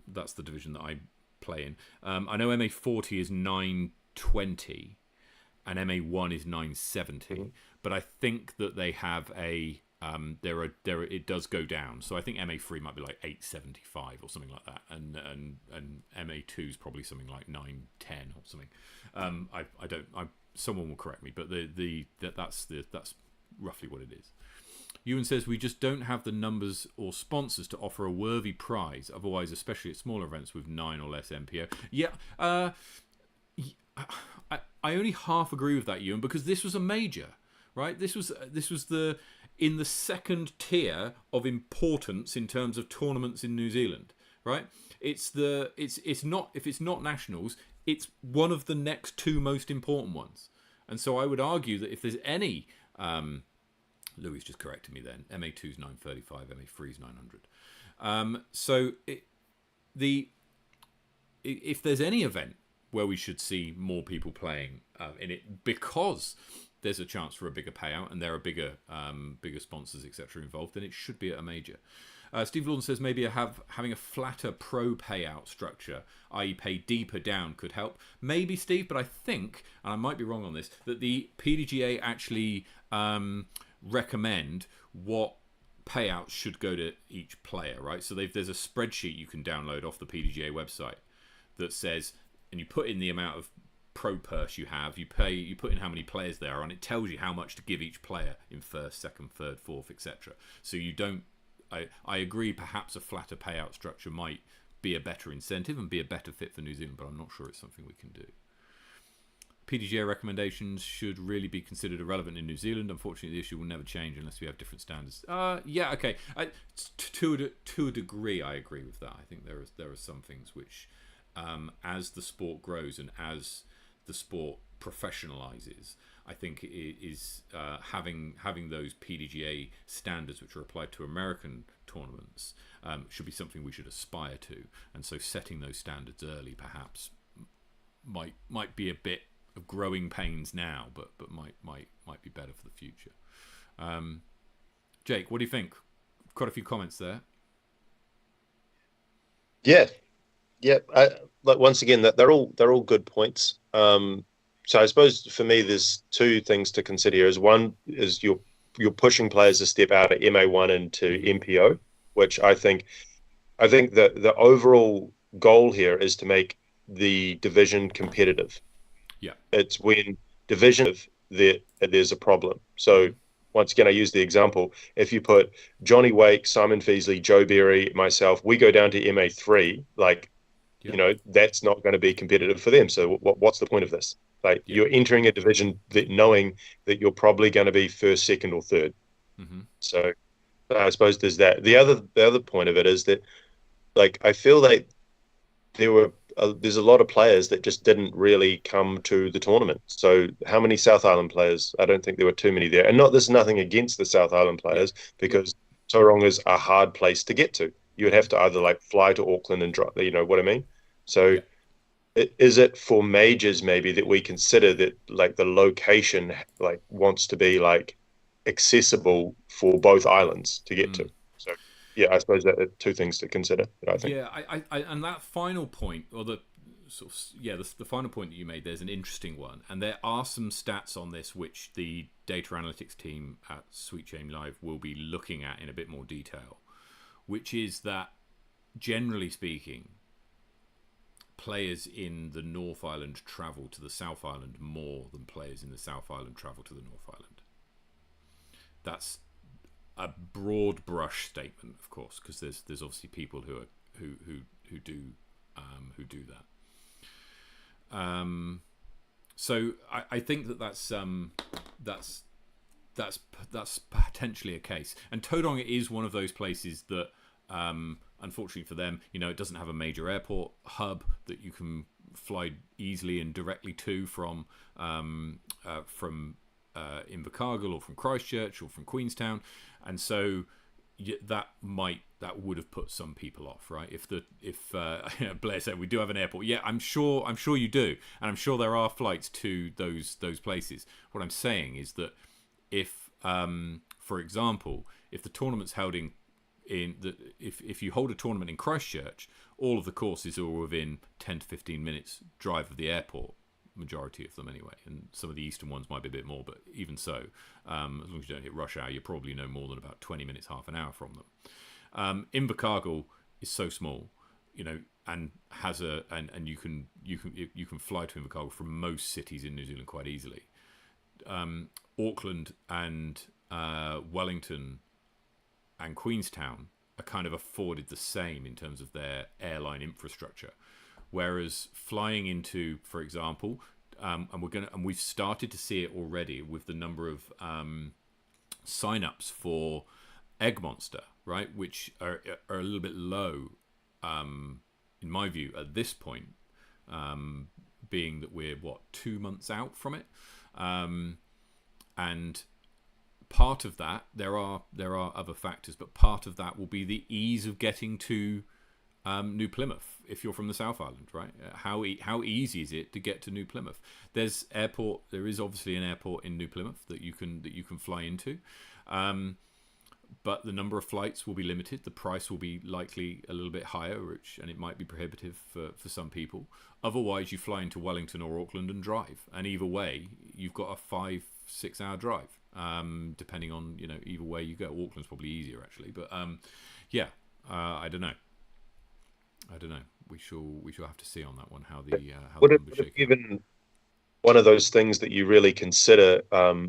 that's the division that I play in. I know MA40 is 920 and MA1 is 970. Mm-hmm. But I think that they have a... it does go down. So I think MA3 might be like 875 or something like that, and MA2 is probably something like 910 or something. I don't. Someone will correct me, but that's roughly what it is. Ewan says we just don't have the numbers or sponsors to offer a worthy prize. Otherwise, especially at smaller events with 9 or less MPO. Yeah. I only half agree with that, Ewan, because this was a major, right? This was in the second tier of importance in terms of tournaments in New Zealand, right? It's not, if it's not nationals, it's one of the next two most important ones. And so I would argue that if there's any, Louis just corrected me then, MA2 is 935, MA3 is 900. If there's any event where we should see more people playing in it, because there's a chance for a bigger payout and there are bigger sponsors, etc. involved, then it should be at a major. Steve Lawson says maybe having a flatter pro payout structure, i.e. pay deeper down, could help. Maybe, Steve, but I think, and I might be wrong on this, that the PDGA actually recommend what payouts should go to each player, right? So there's a spreadsheet you can download off the PDGA website that says, and you put in the amount of pro purse you have, you put in how many players there are, and it tells you how much to give each player in first, second, third, fourth, etc. So you don't. I agree. Perhaps a flatter payout structure might be a better incentive and be a better fit for New Zealand, but I'm not sure it's something we can do. PDGA recommendations should really be considered irrelevant in New Zealand. Unfortunately, the issue will never change unless we have different standards. Yeah, okay. To a degree, I agree with that. I think there are some things which, as the sport grows and as the sport professionalizes, I think it is having those PDGA standards which are applied to American tournaments should be something we should aspire to, and so setting those standards early perhaps might be a bit of growing pains now, but might be better for the future. Jake, what do you think? Quite a few comments there. Yeah, yeah. Like once again, that they're all good points. So I suppose for me, there's two things to consider here. Is one is you're pushing players to step out of MA1 into MPO, which I think that the overall goal here is to make the division competitive. Yeah. It's when division there's a problem. So once again, I use the example. If you put Johnny Wake, Simon Feasley, Joe Berry, myself, we go down to MA3, like, that's not going to be competitive for them. So what's the point of this? Like, you're entering a division that knowing that you're probably going to be first, second, or third. So I suppose there's that. The other point of it is that, like, I feel like there's a lot of players that just didn't really come to the tournament. So how many South Island players? I don't think there were too many there. And there's nothing against the South Island players because Tauranga's a hard place to get to. You would have to either like fly to Auckland and drive, you know what I mean? So is it for majors maybe that we consider that like the location like wants to be like accessible for both islands to get to? So yeah, I suppose that are two things to consider. I think. Yeah, I and that final point, or the sort of the final point that you made, there's an interesting one, and there are some stats on this which the data analytics team at Sweet Shame Live will be looking at in a bit more detail, which is that generally speaking, players in the North Island travel to the South Island more than players in the South Island travel to the North Island. That's a broad brush statement, of course, because there's obviously people who do that. So I think that's potentially a case, and Tauranga is one of those places that, unfortunately for them, it doesn't have a major airport hub that you can fly easily and directly to from Invercargill or from Christchurch or from Queenstown, and so that would have put some people off, right? If Blair said we do have an airport, yeah, I'm sure you do, and I'm sure there are flights to those places. What I'm saying is that if, for example, if the tournament's held if you hold a tournament in Christchurch, all of the courses are within 10 to 15 minutes drive of the airport. Majority of them anyway, and some of the eastern ones might be a bit more, but even so, as long as you don't hit rush hour, you're probably no more than about 20 minutes, half an hour from them. Invercargill is so small, and has and you can fly to Invercargill from most cities in New Zealand quite easily. Auckland and Wellington and Queenstown are kind of afforded the same in terms of their airline infrastructure. Whereas flying into, for example, and we've started to see it already with the number of sign-ups for Egg Monster, right, which are a little bit low, in my view, at this point, being that we're 2 months out from it, and part of that there are other factors, but part of that will be the ease of getting to New Plymouth if you're from the South Island, right? How easy is it to get to New Plymouth? There is obviously an airport in New Plymouth that you can fly into, but the number of flights will be limited. The price will be likely a little bit higher, and it might be prohibitive for some people. Otherwise, you fly into Wellington or Auckland and drive, and either way, you've got a 5-6 hour drive, depending on either way you go. Auckland's probably easier actually, but I don't know. We shall have to see on that one how the would numbers it shake out. even one of those things that you really consider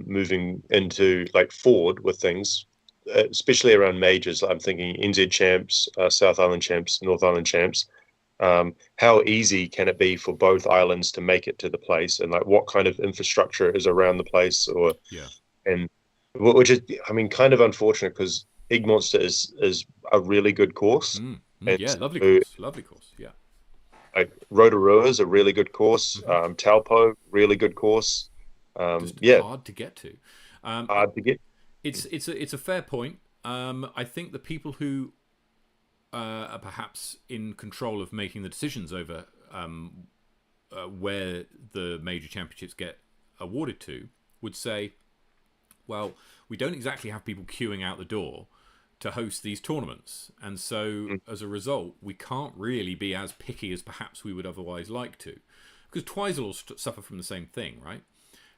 moving into like forward with things, especially around majors? I'm thinking NZ champs, South Island champs, North Island champs. How easy can it be for both islands to make it to the place, and like what kind of infrastructure is around the place, and which is, I mean, kind of unfortunate because Egg Monster is a really good course. Lovely course. Yeah. Like Rotorua is a really good course. Taupo, really good course. Just hard to get to. Hard to get. It's a fair point. I think the people who are perhaps in control of making the decisions over where the major championships get awarded to would say, well, we don't exactly have people queuing out the door to host these tournaments, and so as a result, we can't really be as picky as perhaps we would otherwise like to, because Twizel will suffer from the same thing, right?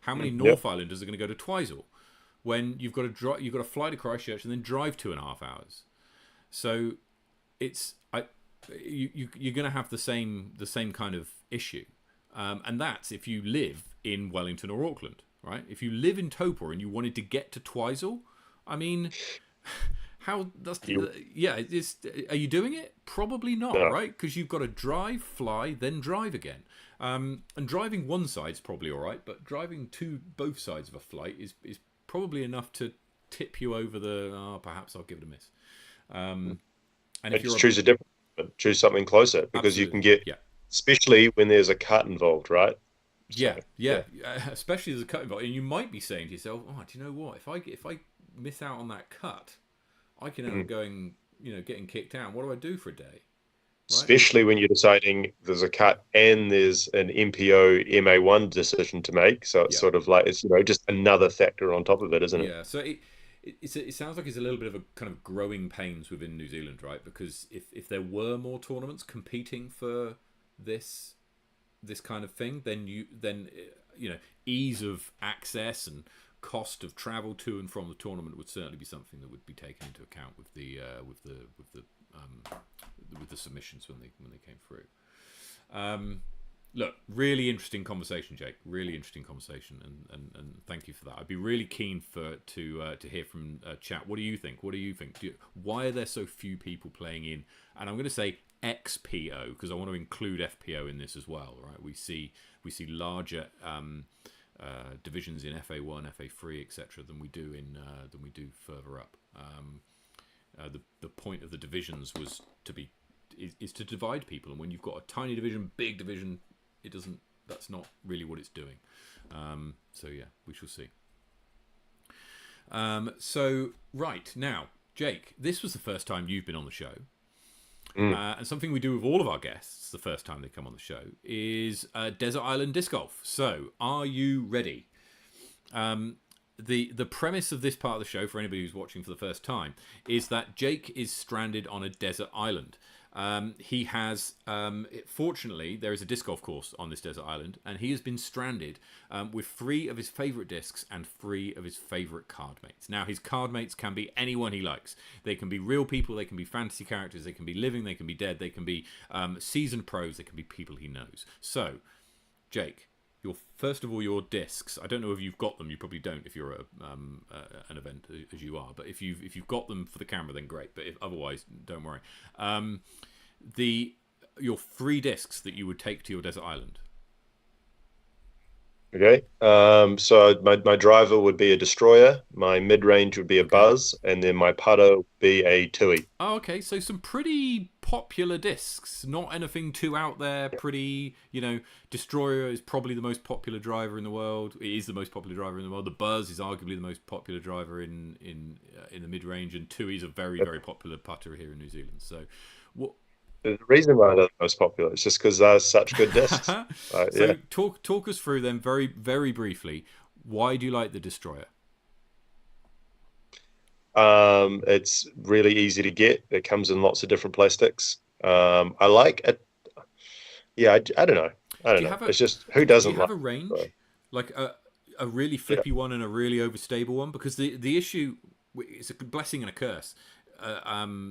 How many North Islanders are going to go to Twizel when you've got to fly to Christchurch and then drive 2.5 hours? So you're going to have the same kind of issue, and that's if you live in Wellington or Auckland, right? If you live in Taupo and you wanted to get to Twizel, I mean, how are you doing it? Probably not, right? Because you've got to drive, fly, then drive again. And driving one side's probably all right, but driving to both sides of a flight is probably enough to tip you over the perhaps I'll give it a miss. And if you choose something closer, because you can get, especially when there's a cut involved, right? Especially there's a cut involved, and you might be saying to yourself, "Oh, do you know what? If I miss out on that cut, I can end up going, getting kicked out. What do I do for a day?" Right? Especially when you're deciding there's a cut and there's an MPO MA1 decision to make, so it's sort of like it's just another factor on top of it, isn't it? Yeah. So it sounds like it's a little bit of a kind of growing pains within New Zealand, right? Because if there were more tournaments competing for this kind of thing, then ease of access and cost of travel to and from the tournament would certainly be something that would be taken into account with the submissions when they came through. Look, really interesting conversation, Jake. Really interesting conversation, and thank you for that. I'd be really keen to hear from chat. What do you think? Why are there so few people playing in? And I'm going to say XPO because I want to include FPO in this as well. Right? We see larger divisions in FA1, FA3, etc. than we do further up. The point of the divisions was is to divide people, and when you've got a tiny division, big division, that's not really what it's doing. So yeah, we shall see. So right now, Jake, this was the first time you've been on the show. And something we do with all of our guests the first time they come on the show is Desert Island Disc Golf. So are you ready? The premise of this part of the show, for anybody who's watching for the first time, is that Jake is stranded on a desert island. He has, fortunately, there is a disc golf course on this desert island, and he has been stranded with 3 of his favourite discs and 3 of his favourite card mates. Now, his card mates can be anyone he likes. They can be real people, they can be fantasy characters, they can be living, they can be dead, they can be seasoned pros, they can be people he knows. So, Jake, first of all, your discs. I don't know if you've got them. You probably don't if you're an event as you are. But if you've got them for the camera, then great. But otherwise, don't worry. Your 3 discs that you would take to your desert island. Okay. So my driver would be a destroyer, my mid-range would be a buzz, and then my putter would be a tui. Oh, okay. So some pretty popular discs, not anything too out there. Pretty, destroyer is probably the most popular driver in the world. It is the most popular driver in the world. The buzz is arguably the most popular driver in the mid-range, and tui is a very, very popular putter here in New Zealand. So what? The reason why they're the most popular is just because they're such good discs. So talk us through them very, very briefly. Why do you like the Destroyer? It's really easy to get. It comes in lots of different plastics. I like it. Yeah, I don't know. It's just who doesn't do you have a range? Like a really flippy one and a really overstable one? Because the issue, it's a blessing and a curse.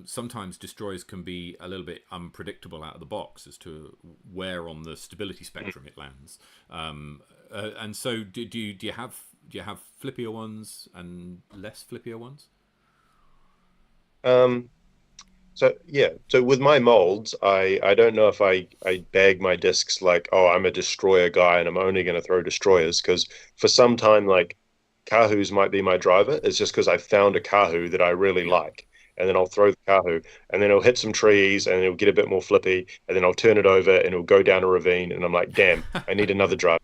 Sometimes destroyers can be a little bit unpredictable out of the box as to where on the stability spectrum it lands. And so, do you have flippier ones and less flippier ones? So with my molds, I don't know if I bag my discs like, oh, I'm a destroyer guy and I'm only going to throw destroyers, because for some time, like, Kahoos might be my driver. It's just because I found a Kahoo that I really like. And then I'll throw the Kahoo, and then it'll hit some trees, and it'll get a bit more flippy, and then I'll turn it over, and it'll go down a ravine, and I'm like, damn, I need another driver.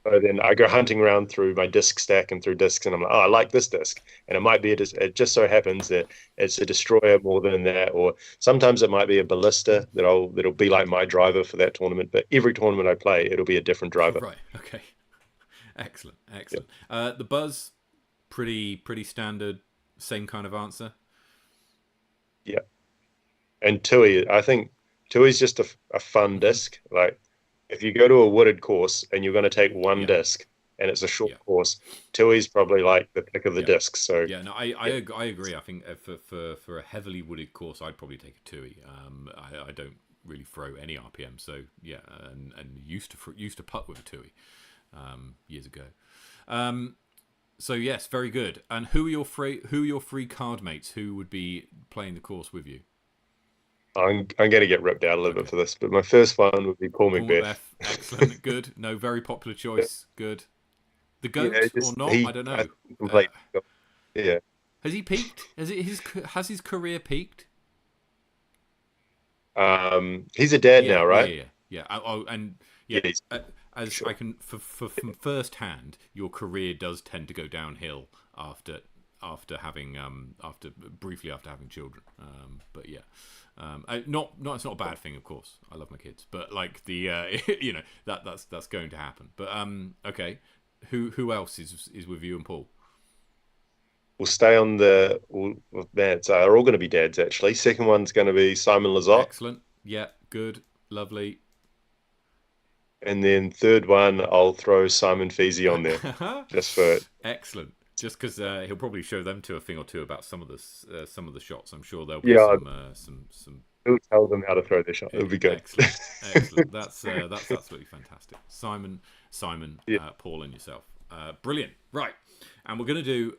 So then I go hunting around through my disc stack and through discs, and I'm like, oh, I like this disc. And it might be, it just so happens that it's a destroyer more than that, or sometimes it might be a ballista that'll be like my driver for that tournament. But every tournament I play, it'll be a different driver. Right, okay. Excellent. The buzz, Pretty standard, same kind of answer. Yeah. And Tui, I think Tui's just a fun disc. Like if you go to a wooded course and you're going to take one Yeah. disc and it's a short Yeah. course, Tui's probably like the pick of the Yeah. discs. So Yeah, no, I agree. I think for a heavily wooded course, I'd probably take a Tui. I don't really throw any RPM, so yeah, and used to putt with a Tui years ago. So yes, very good. And who are your three card mates who would be playing the course with you? I'm going to get ripped out a little bit Okay. for this, but my first one would be Paul Paul Macbeth. Macbeth, excellent, good. No, very popular choice. Good. The Yeah, goat or just not? I don't I know. think he can play. Yeah. Has he peaked? Has his career peaked? He's a dad Yeah, now, yeah, right? yeah, yeah. Oh, and yeah, Yeah, he's as I sure. can from first hand, your career does tend to go downhill after briefly after having children. But yeah, not it's not a bad thing, of course. I love my kids, but like the that's going to happen. But okay, who else is with you and Paul? We'll stay on the. Man, so they're all going to be dads actually. Second one's going to be Simon Lizotte, Excellent. Yeah, good, lovely. and then third one I'll throw Simon Feasy on there, just for Excellent. Just because he'll probably show them to a thing or two about some of the shots. I'm sure there'll be yeah. some. He'll tell them how to throw their shot. It'll be good. Excellent, excellent. That's absolutely fantastic. Simon, Yeah. Paul, and yourself. Brilliant. Right, and we're going to do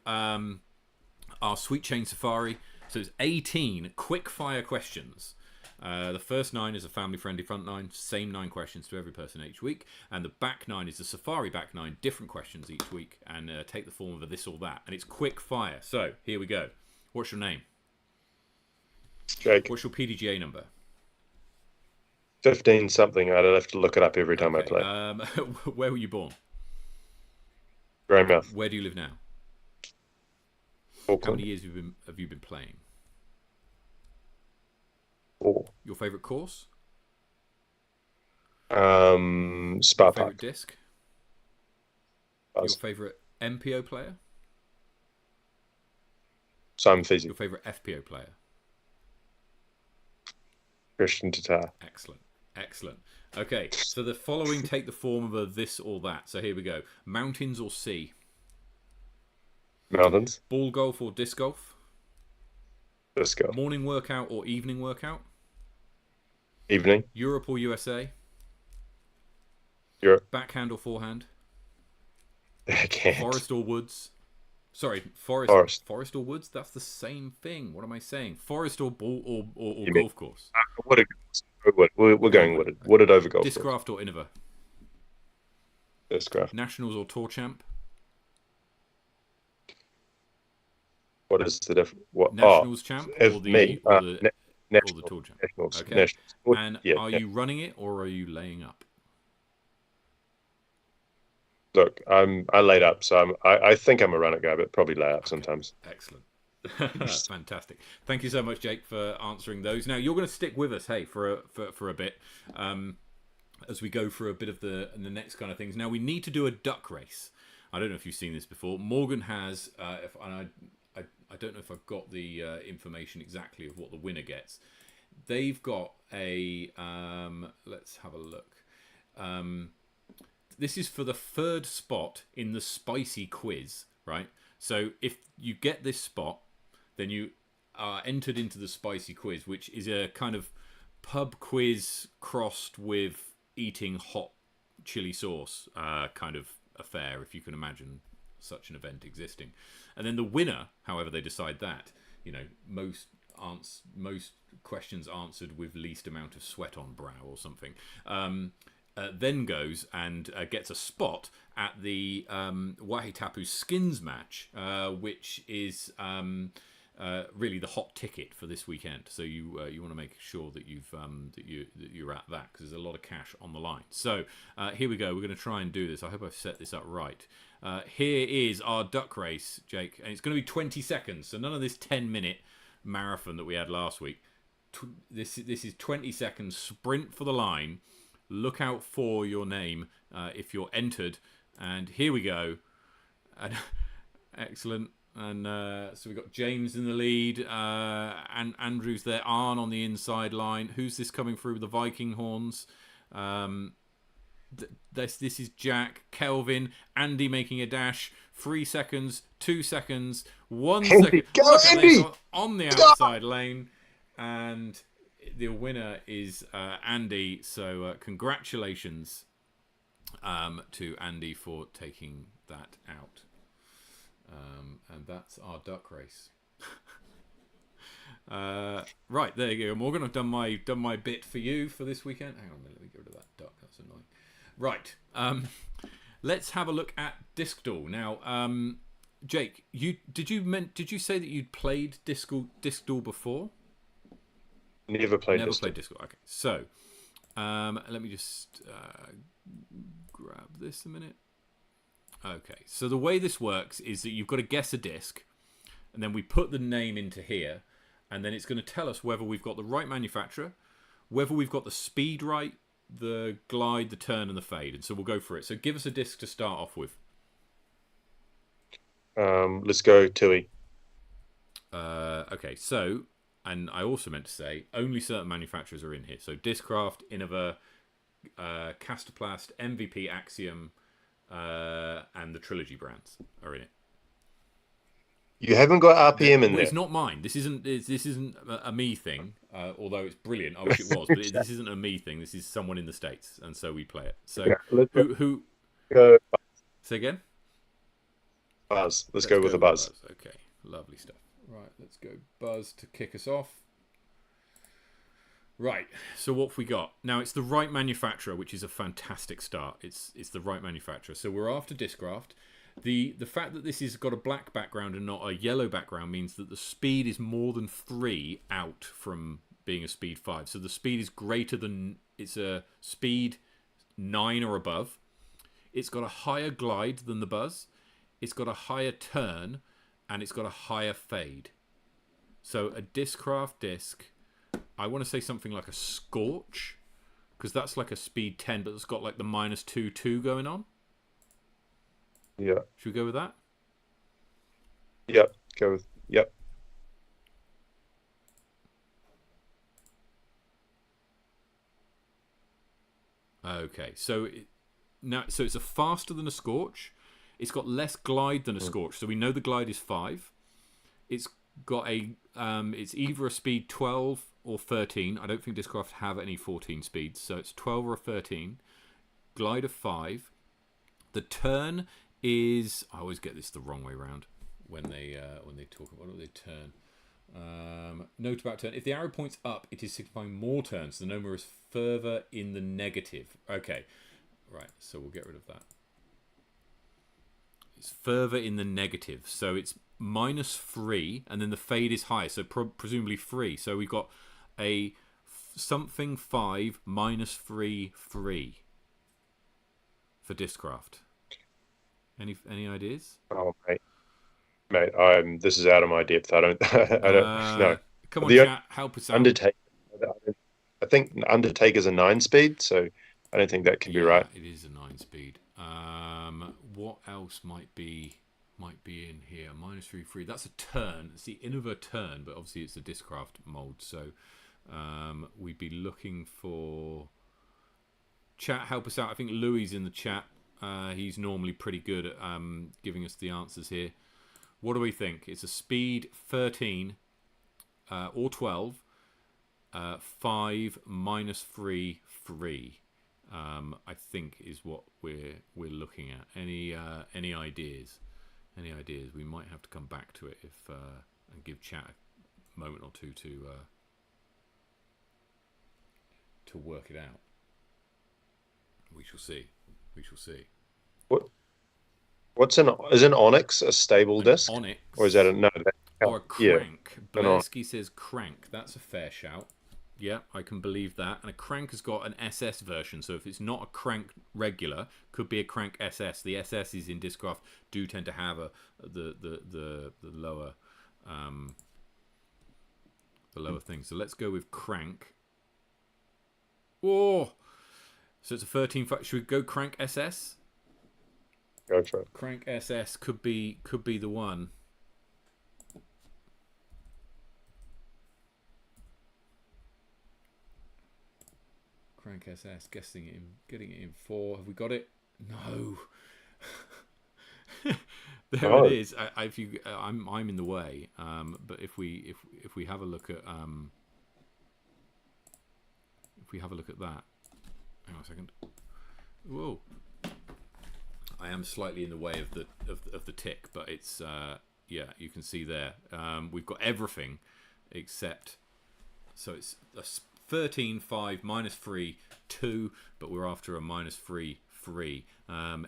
our Sweet Chain Safari. So it's 18 quick fire questions. The first 9 is a family-friendly front 9, same 9 questions to every person each week, and the back 9 is the Safari back 9, different questions each week, and take the form of a this or that, and it's quick fire. So here we go. What's your name? Jake, What's your PDGA number? 15 something. I'd have to look it up every time I Okay. play. Where were you born? Greymouth, Where do you live now? How many Auckland. years have you been playing? 4. Your favourite course? Spa Your favourite Park. disc? Your Buzz. favourite MPO player? Simon Feasy. Your favourite FPO player? Christian Tatar. Excellent. Excellent. Okay, so the following take the form of a this or that. So here we go. Mountains or sea? Mountains. Ball golf or disc golf? Disco. Morning workout or evening workout? Evening. Europe or USA? Europe. Backhand or forehand? Backhand. Forest or woods? Sorry, forest. Forest. Forest or woods? That's the same thing. What am I saying? Forest or ball or You mean- golf course? Wooded. We're going wooded. Wooded over golf. Discraft or Innova? Discraft. Nationals or Tour Champ? What is the difference? What? Nationals Champ if or me. or Na- the Tour Champ? Nationals. Okay. Nationals. And Yeah. are you running it or are you laying up? Look, I laid up, so I think I'm a runner guy, but probably lay up sometimes. Excellent. Fantastic. Thank you so much, Jake, for answering those. Now you're going to stick with us, hey, for a bit, as we go through a bit of the next kind of things. Now we need to do a duck race. I don't know if you've seen this before. Morgan has, I don't know if I've got the information exactly of what the winner gets. They've got a let's have a look. This is for the third spot in the spicy quiz, right? So if you get this spot, then you are entered into the spicy quiz, which is a kind of pub quiz crossed with eating hot chili sauce kind of affair, if you can imagine such an event existing. And then the winner, however they decide that, most questions answered with least amount of sweat on brow or something, then goes and gets a spot at the Wahitapu Skins match, which is really the hot ticket for this weekend. So you want to make sure that you're at that, because there's a lot of cash on the line. So here we go. We're going to try and do this. I hope I've set this up right. Here is our duck race, Jake, and it's going to be 20 seconds. So none of this 10-minute marathon that we had last week. This is 20 seconds sprint for the line. Look out for your name if you're entered. And here we go. Excellent. And so we've got James in the lead, and Andrew's there, Arn on the inside line. Who's this coming through with the Viking horns? This is Jack, Kelvin, Andy making a dash. 3 seconds, 2 seconds, 1 second. Go, Look at Andy! this on the outside lane, and the winner is Andy. So congratulations to Andy for taking that out. And that's our duck race. Right, there you go, Morgan. I've done my bit for you for this weekend. Hang on a minute, let me get rid of that duck. That's annoying. Right, let's have a look at Discdle now. Jake, did you say that you'd played Discdle before? Never played Discdle. Okay, so let me just grab this a minute. Okay, so the way this works is that you've got to guess a disc, and then we put the name into here, and then it's going to tell us whether we've got the right manufacturer, whether we've got the speed right, the glide, the turn, and the fade. And so we'll go for it. So give us a disc to start off with. Let's go Tui. Okay, so, and I also meant to say, only certain manufacturers are in here. So Discraft, Innova, Castoplast, MVP, Axiom, and the Trilogy brands are in it. You haven't got RPM in there. It's not mine. This isn't a me thing. Although it's brilliant. I wish it was, but this isn't a me thing. This is someone in the States, and so we play it. So who? Go. Say again. Buzz. Let's go with a Buzz. Okay, lovely stuff. Right, let's go Buzz to kick us off. Right, so what have we got? Now, it's the right manufacturer, which is a fantastic start. It's the right manufacturer. So we're after Discraft. The fact that this has got a black background and not a yellow background means that the speed is more than 3 out from being a speed 5. So the speed is greater than... It's a speed 9 or above. It's got a higher glide than the Buzz. It's got a higher turn, and it's got a higher fade. So a Discraft disc... I want to say something like a Scorch, because that's like a speed 10, but it's got like the -2 going on. Yeah. Should we go with that? Yep. Go with yep. Okay, so so it's a faster than a Scorch. It's got less glide than a Scorch, so we know the glide is 5. It's got a it's either a speed 12 or 13. I don't think Discraft have any 14 speeds, so it's 12 or 13. Glide of 5. The turn is... I always get this the wrong way around when they talk about what they turn. Note about turn. If the arrow points up, it is signifying more turns. The number is further in the negative. Okay, right. So we'll get rid of that. It's further in the negative, so it's -3, and then the fade is high, so presumably 3. So we've got a something 5 -3 3 for Discraft. Any ideas? Oh, mate, this is out of my depth. I don't know. Come on, chat, help us out. Undertaker. I think Undertaker's a 9 speed, so I don't think that can be right. It is a 9 speed. What else might be in here? -3 3. That's a turn. It's the Innova turn, but obviously it's a Discraft mold. So we'd be looking for... Chat, help us out. I think Louis is in the chat. He's normally pretty good at giving us the answers here. What do we think? It's a speed 13 or 12, 5 -3 3. I think is what we're looking at. Any ideas? Any ideas? We might have to come back to it if and give chat a moment or two to work it out. We shall see. We shall see. Is an Onyx a stable disc? Onyx, or is that or a crank? Yeah. Blaski says crank. That's a fair shout. Yeah, I can believe that. And a crank has got an SS version, so if it's not a crank regular, could be a crank SS. The SSs in Discraft do tend to have the lower thing. So let's go with crank. Oh, so it's a 13. Should we go crank SS? Go for it. Crank SS could be the one. Crank SS, getting it in 4. Have we got it? No. There it is. I'm in the way. But if we have a look at that, hang on a second. Whoa. I am slightly in the way of the tick, but it's yeah, you can see there. We've got everything except, so it's a 13, 5, -3, 2, but we're after a -3, 3.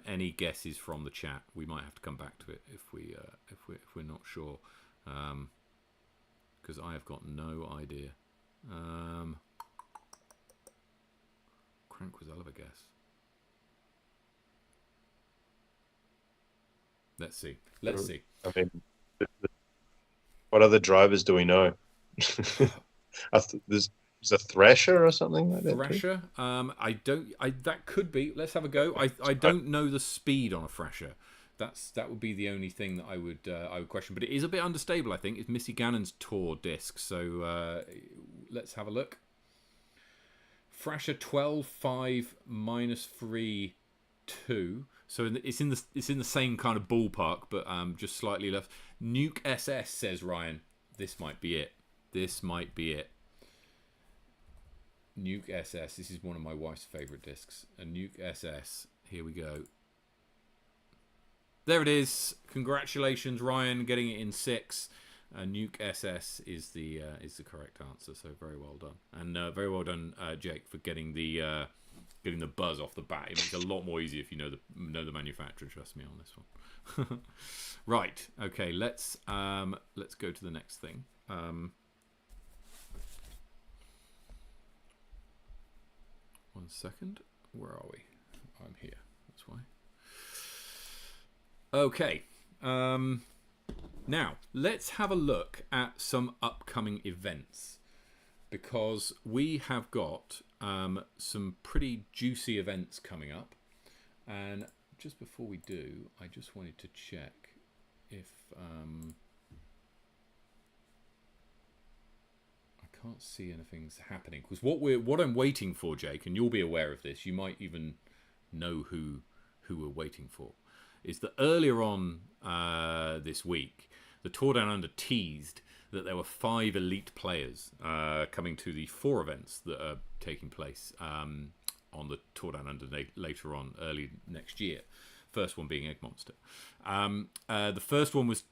Any guesses from the chat? We might have to come back to it if we're not sure, because I have got no idea. Crank was a hell of a guess. Let's see. I mean, what other drivers do we know? There's a Thrasher or something like that. Thrasher? That could be. Let's have a go. I don't know the speed on a Thrasher. That would be the only thing that I would question. But it is a bit understable, I think. It's Missy Gannon's Tour disc. So let's have a look. Thrasher 12, 5, -3, 2. So it's in the same kind of ballpark, but just slightly left. Nuke SS, says Ryan. This might be it. Nuke SS. This is one of my wife's favourite discs. A Nuke SS. Here we go. There it is. Congratulations, Ryan, getting it in 6. Nuke SS is the correct answer. So very well done, and very well done, Jake, for getting the buzz off the bat. It makes it a lot more easy if you know the manufacturer. Trust me on this one. Right. Okay. Let's go to the next thing. One second. Where are we? I'm here. That's why. Okay. Now let's have a look at some upcoming events, because we have got some pretty juicy events coming up. And just before we do, I just wanted to check if I can't see anything's happening, because what I'm waiting for, Jake, and you'll be aware of this, you might even know who we're waiting for, is that earlier on this week, the Tour Down Under teased that there were 5 elite players coming to the 4 events that are taking place on the Tour Down Under later on, early next year. First one being Egg Monster. The first one was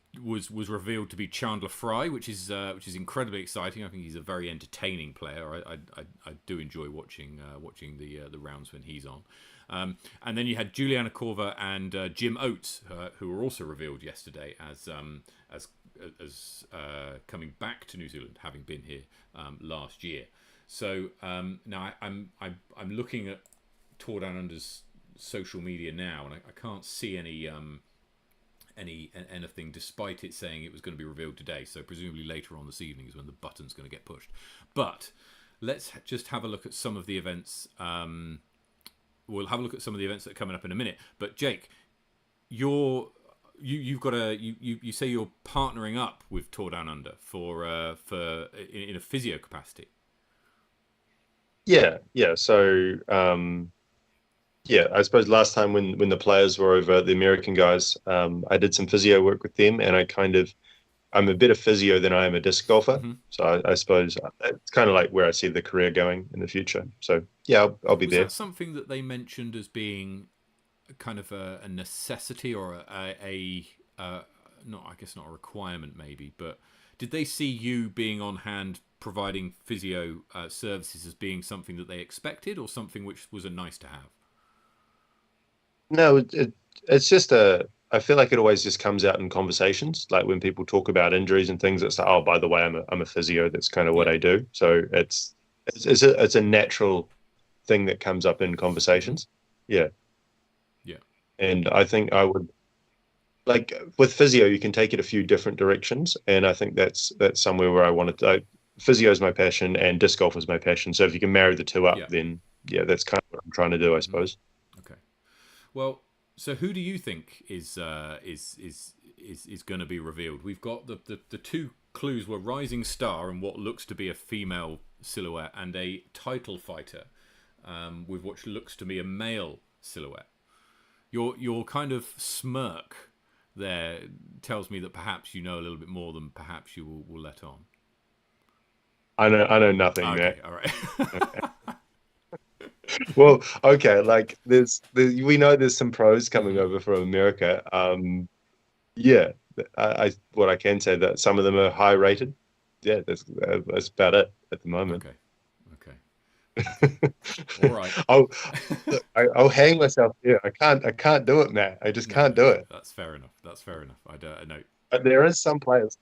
revealed to be Chandler Fry, which is incredibly exciting. I think he's a very entertaining player. I do enjoy watching the rounds when he's on. And then you had Juliana Corva and Jim Oates, who were also revealed yesterday as coming back to New Zealand, having been here last year. So now I'm looking at Tour Down Under's social media now, and I can't see anything, despite it saying it was going to be revealed today. So presumably later on this evening is when the button's going to get pushed. But let's just have a look at some of the events. We'll have a look at some of the events that are coming up in a minute. But Jake, you say you're partnering up with Tour Down Under for in a physio capacity. Yeah. So I suppose last time when the players were over, the American guys, I did some physio work with them, and I'm a better physio than I am a disc golfer. Mm-hmm. So I suppose it's kind of like where I see the career going in the future. So yeah, I'll be there. Was that something that they mentioned as being kind of a necessity, or not a requirement maybe, but did they see you being on hand providing physio services as being something that they expected, or something which was a nice to have? No, it's just I feel like it always just comes out in conversations, like when people talk about injuries and things. It's like, oh, by the way, I'm a physio. That's kind of what I do. So it's a natural thing that comes up in conversations. Yeah. And I think I would, like with physio, you can take it a few different directions, and I think that's somewhere where I wanted to. Physio is my passion, and disc golf is my passion. So if you can marry the two up, then that's kind of what I'm trying to do, I suppose. Okay. Well, So who do you think is going to be revealed? We've got the two clues were Rising Star and what looks to be a female silhouette, and a title fighter with what looks to be a male silhouette. Your kind of smirk there tells me that perhaps you know a little bit more than perhaps you will let on. I know nothing there. Okay, all right. Well, okay, like we know there's some pros coming over from America. Yeah, I what I can say that some of them are high rated. Yeah, that's about it at the moment. Okay. All right. I'll hang myself here. I can't do it, Matt. I just can't do it. That's fair enough. I don't know. But there is some players.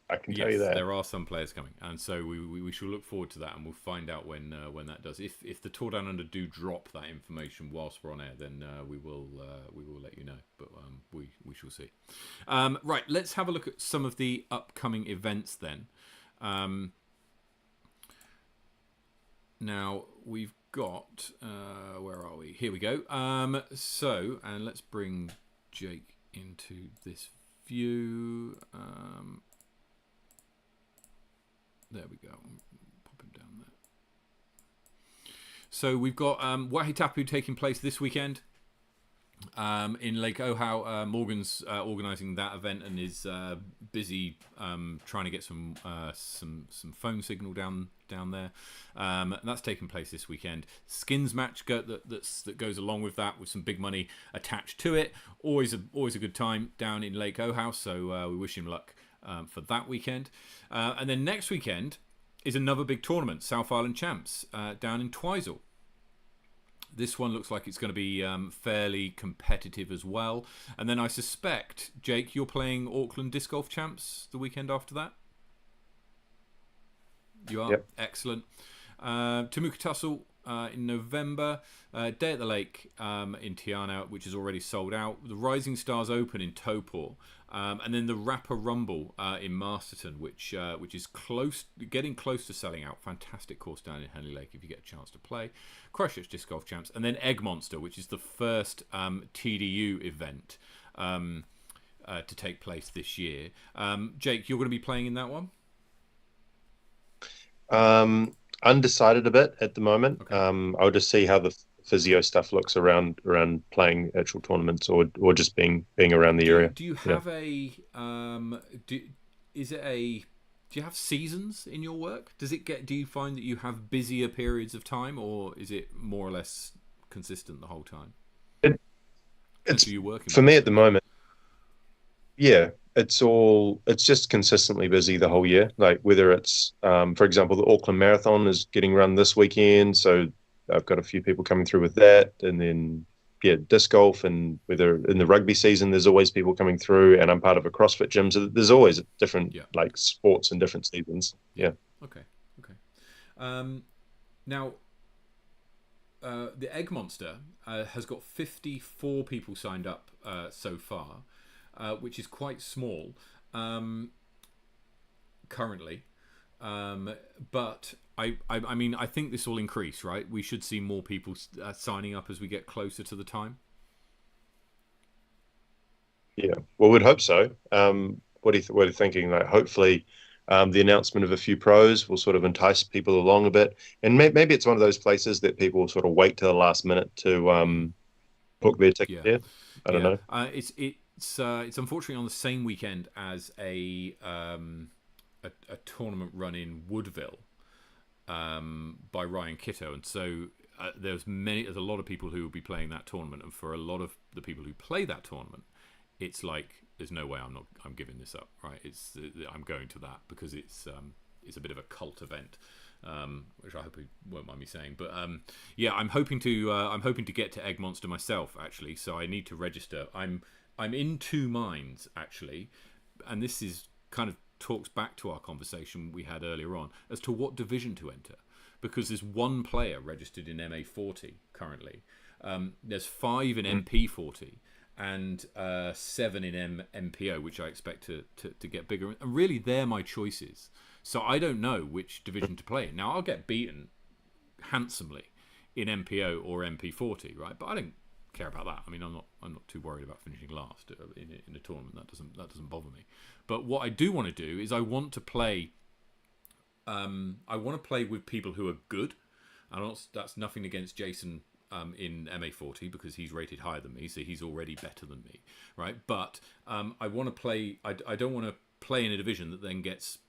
I can tell you Yes, that. there are some players coming, and so we shall look forward to that, and we'll find out when that does. If the Tour Down Under do drop that information whilst we're on air, then we will let you know. But we shall see. Right, let's have a look at some of the upcoming events then. Now we've got where are we? Here we go. So, and let's bring Jake into this view. There we go. Pop him down there. So we've got Wahitapu taking place this weekend in Lake Ohau. Morgan's organising that event and is busy trying to get some phone signal down there. And that's taking place this weekend. Skins match that goes along with that, with some big money attached to it. Always a good time down in Lake Ohau. So we wish him luck for that weekend. And then next weekend is another big tournament, South Island Champs, down in Twizel. This one looks like it's going to be fairly competitive as well. And then I suspect, Jake, you're playing Auckland Disc Golf Champs the weekend after that? You are? Yep. Excellent. Temuka Tussle in November. Day at the Lake in Tiana, which is already sold out. The Rising Stars Open in Taupo. And then the Rapper Rumble in Masterton, which is getting close to selling out. Fantastic course down in Henley Lake if you get a chance to play. Christchurch Disc Golf Champs. And then Egg Monster, which is the first TDU event to take place this year. Jake, you're going to be playing in that one? Undecided a bit at the moment. Okay. I'll just see how the physio stuff looks around playing actual tournaments or just being around the area. Do you have a do you have seasons in your work? Do you find that you have busier periods of time, or is it more or less consistent the whole time? It's for me at the moment. Yeah, it's just consistently busy the whole year. Like whether it's, for example, the Auckland Marathon is getting run this weekend, so I've got a few people coming through with that, and then disc golf, and whether in the rugby season, there's always people coming through, and I'm part of a CrossFit gym, so there's always different like sports in different seasons. Yeah. Okay. Now, the Egg Monster has got 54 people signed up so far, which is quite small currently. But I mean, I think this will increase, right? We should see more people signing up as we get closer to the time. Yeah, well, we'd hope so. What are you thinking? Like, hopefully, the announcement of a few pros will sort of entice people along a bit, and maybe it's one of those places that people sort of wait till the last minute to book their ticket. Yeah, I don't know. It's unfortunately on the same weekend as a tournament run in Woodville by Ryan Kitto, and so there's a lot of people who will be playing that tournament, and for a lot of the people who play that tournament, it's like there's no way I'm giving this up, right? I'm going to that because it's a bit of a cult event, which I hope he won't mind me saying. But I'm hoping to get to Egg Monster myself actually, so I need to register. I'm in two minds actually, and this is kind of talks back to our conversation we had earlier on as to what division to enter, because there's one player registered in MA40 currently. There's 5 in MP40 and 7 in MPO, which I expect to get bigger. And really, they're my choices. So I don't know which division to play in. Now, I'll get beaten handsomely in MPO or MP40, right? But I don't care about that. I mean, I'm not too worried about finishing last in a tournament. That doesn't bother me. But what I do want to do is I want to play with people who are good. That's nothing against Jason in MA40 because he's rated higher than me, so he's already better than me, right? But I want to play. I don't want to play in a division that then gets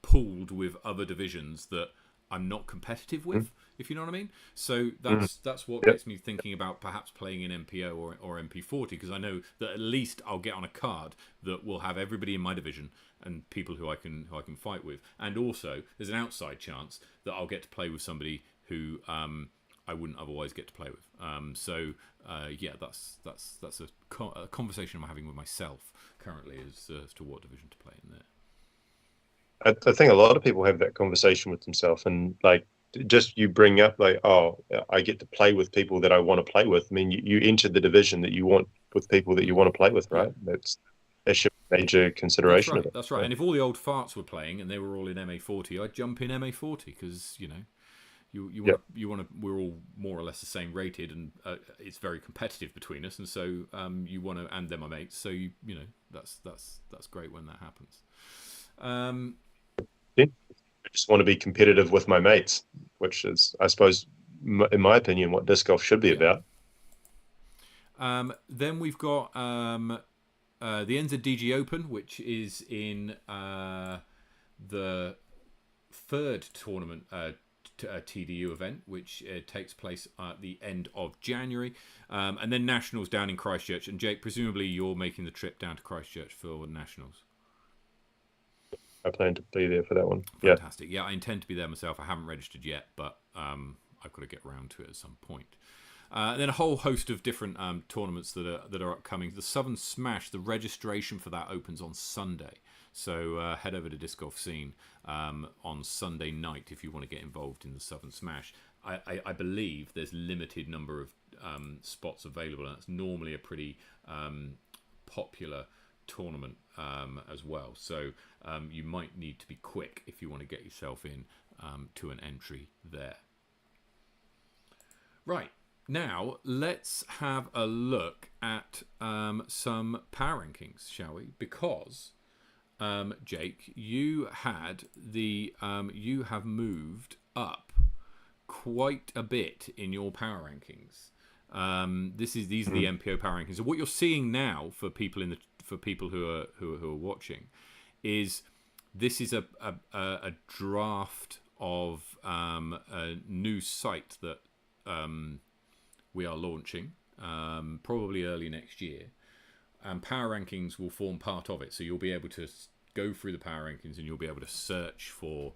pooled with other divisions that I'm not competitive with, if you know what I mean. So that's what gets me thinking about perhaps playing in MPO or MP40, because I know that at least I'll get on a card that will have everybody in my division and people who I can fight with, and also there's an outside chance that I'll get to play with somebody who I wouldn't otherwise get to play with. So that's a conversation I'm having with myself currently as to what division to play in there. I think a lot of people have that conversation with themselves, and like just you bring up like, oh, I get to play with people that I want to play with. I mean, you enter the division that you want with people that you want to play with, right? Yeah. That should be a major consideration of it. That's right. Yeah. And if all the old farts were playing and they were all in MA40, I'd jump in MA40 because you want to. We're all more or less the same rated, and it's very competitive between us, and so you want to, and they're my mates. So that's great when that happens. I just want to be competitive with my mates, which is, I suppose, in my opinion, what disc golf should be about. Then we've got the NZDG Open, which is in the third tournament TDU event, which takes place at the end of January, and then Nationals down in Christchurch. And Jake, presumably you're making the trip down to Christchurch for Nationals. I plan to be there for that one. Fantastic. Yeah, I intend to be there myself. I haven't registered yet, but I've got to get around to it at some point. Then a whole host of different tournaments that are upcoming. The Southern Smash, the registration for that opens on Sunday. So head over to Disc Golf Scene on Sunday night if you want to get involved in the Southern Smash. I believe there's limited number of spots available, and it's normally a pretty popular tournament as well. So you might need to be quick if you want to get yourself in to an entry there. Right. Now, let's have a look at some power rankings, shall we? Because, Jake, you have moved up quite a bit in your power rankings. These are the MPO power rankings. So what you're seeing now for people who are watching is this is a draft of a new site that we are launching probably early next year, and power rankings will form part of it. So you'll be able to go through the power rankings and you'll be able to search for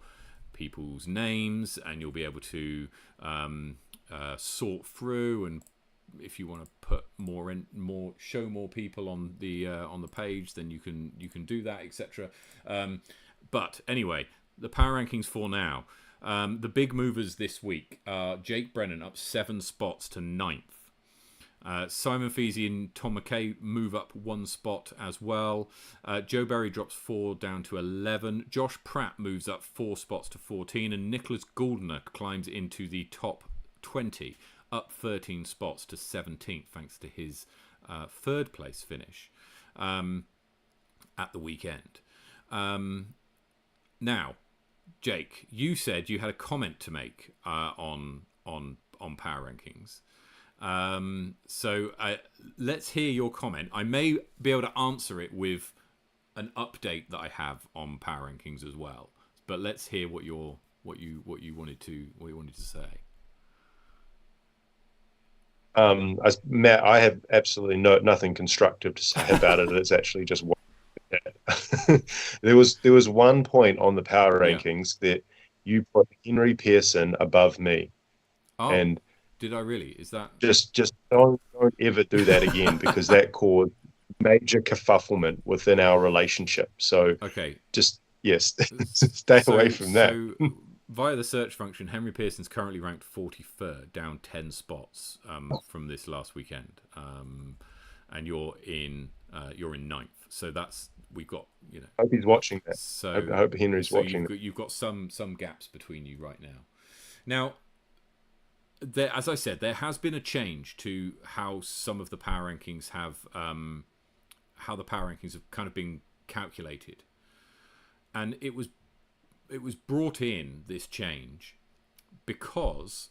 people's names, and you'll be able to sort through, and if you want to put show more people on the page, then you can do that, etc. But anyway, the power rankings for now. The big movers this week are Jake Brennan up 7 spots to 9th. Simon Feasey and Tom McKay move up 1 spot as well. Joe Berry drops 4 down to 11. Josh Pratt moves up 4 spots to 14. And Nicholas Gouldener climbs into the top 20, up 13 spots to 17th, thanks to his third place finish at the weekend. Now, Jake, you said you had a comment to make on power rankings. So let's hear your comment. I may be able to answer it with an update that I have on power rankings as well. But let's hear what you wanted to say. Matt, I have absolutely nothing constructive to say about it. It's actually just there was one point on the power rankings that you put Henry Pearson above me. Oh, and did I really? Is that just don't ever do that again, because that caused major kerfufflement within our relationship. So okay, just stay away from that. So via the search function, Henry Pearson's currently ranked 43rd, down 10 spots from this last weekend, and you're in 9th. So that's we've got I hope he's watching that. So I hope Henry's watching. You've got some gaps between you right now. Now, there, as I said, there has been a change to how some of the power rankings have kind of been calculated, and it was brought in, this change, because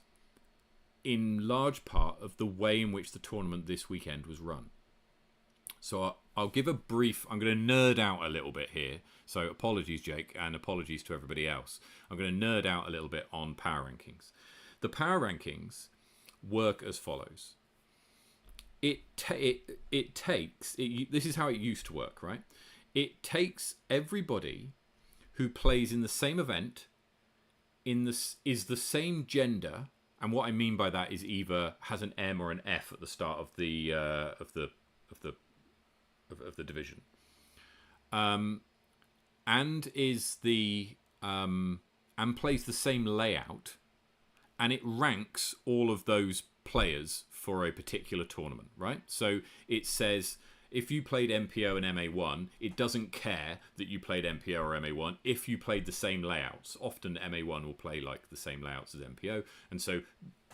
in large part of the way in which the tournament this weekend was run. So I'll give a brief. I'm going to nerd out a little bit here. So apologies, Jake, and apologies to everybody else. I'm going to nerd out a little bit on power rankings. The power rankings work as follows. This is how it used to work, right? It takes everybody who plays in the same event, is the same gender, and what I mean by that is either has an M or an F at the start of the division, and is and plays the same layout, and it ranks all of those players for a particular tournament, right? So it says if you played MPO and MA1, it doesn't care that you played MPO or MA1 if you played the same layouts. Often MA1 will play like the same layouts as MPO, and so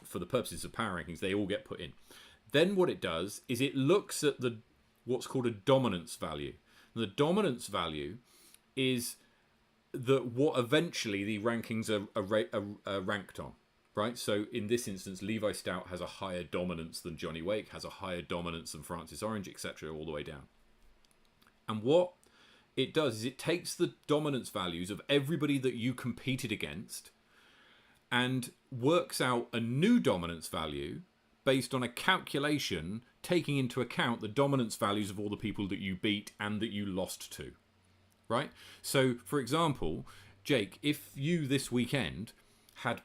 for the purposes of power rankings, they all get put in. Then what it does is it looks at what's called a dominance value. And the dominance value is what eventually the rankings are ranked on. Right, so in this instance, Levi Stout has a higher dominance than Johnny Wake, has a higher dominance than Francis Orange, etc., all the way down. And what it does is it takes the dominance values of everybody that you competed against and works out a new dominance value based on a calculation taking into account the dominance values of all the people that you beat and that you lost to. Right? So, for example, Jake, if you this weekend had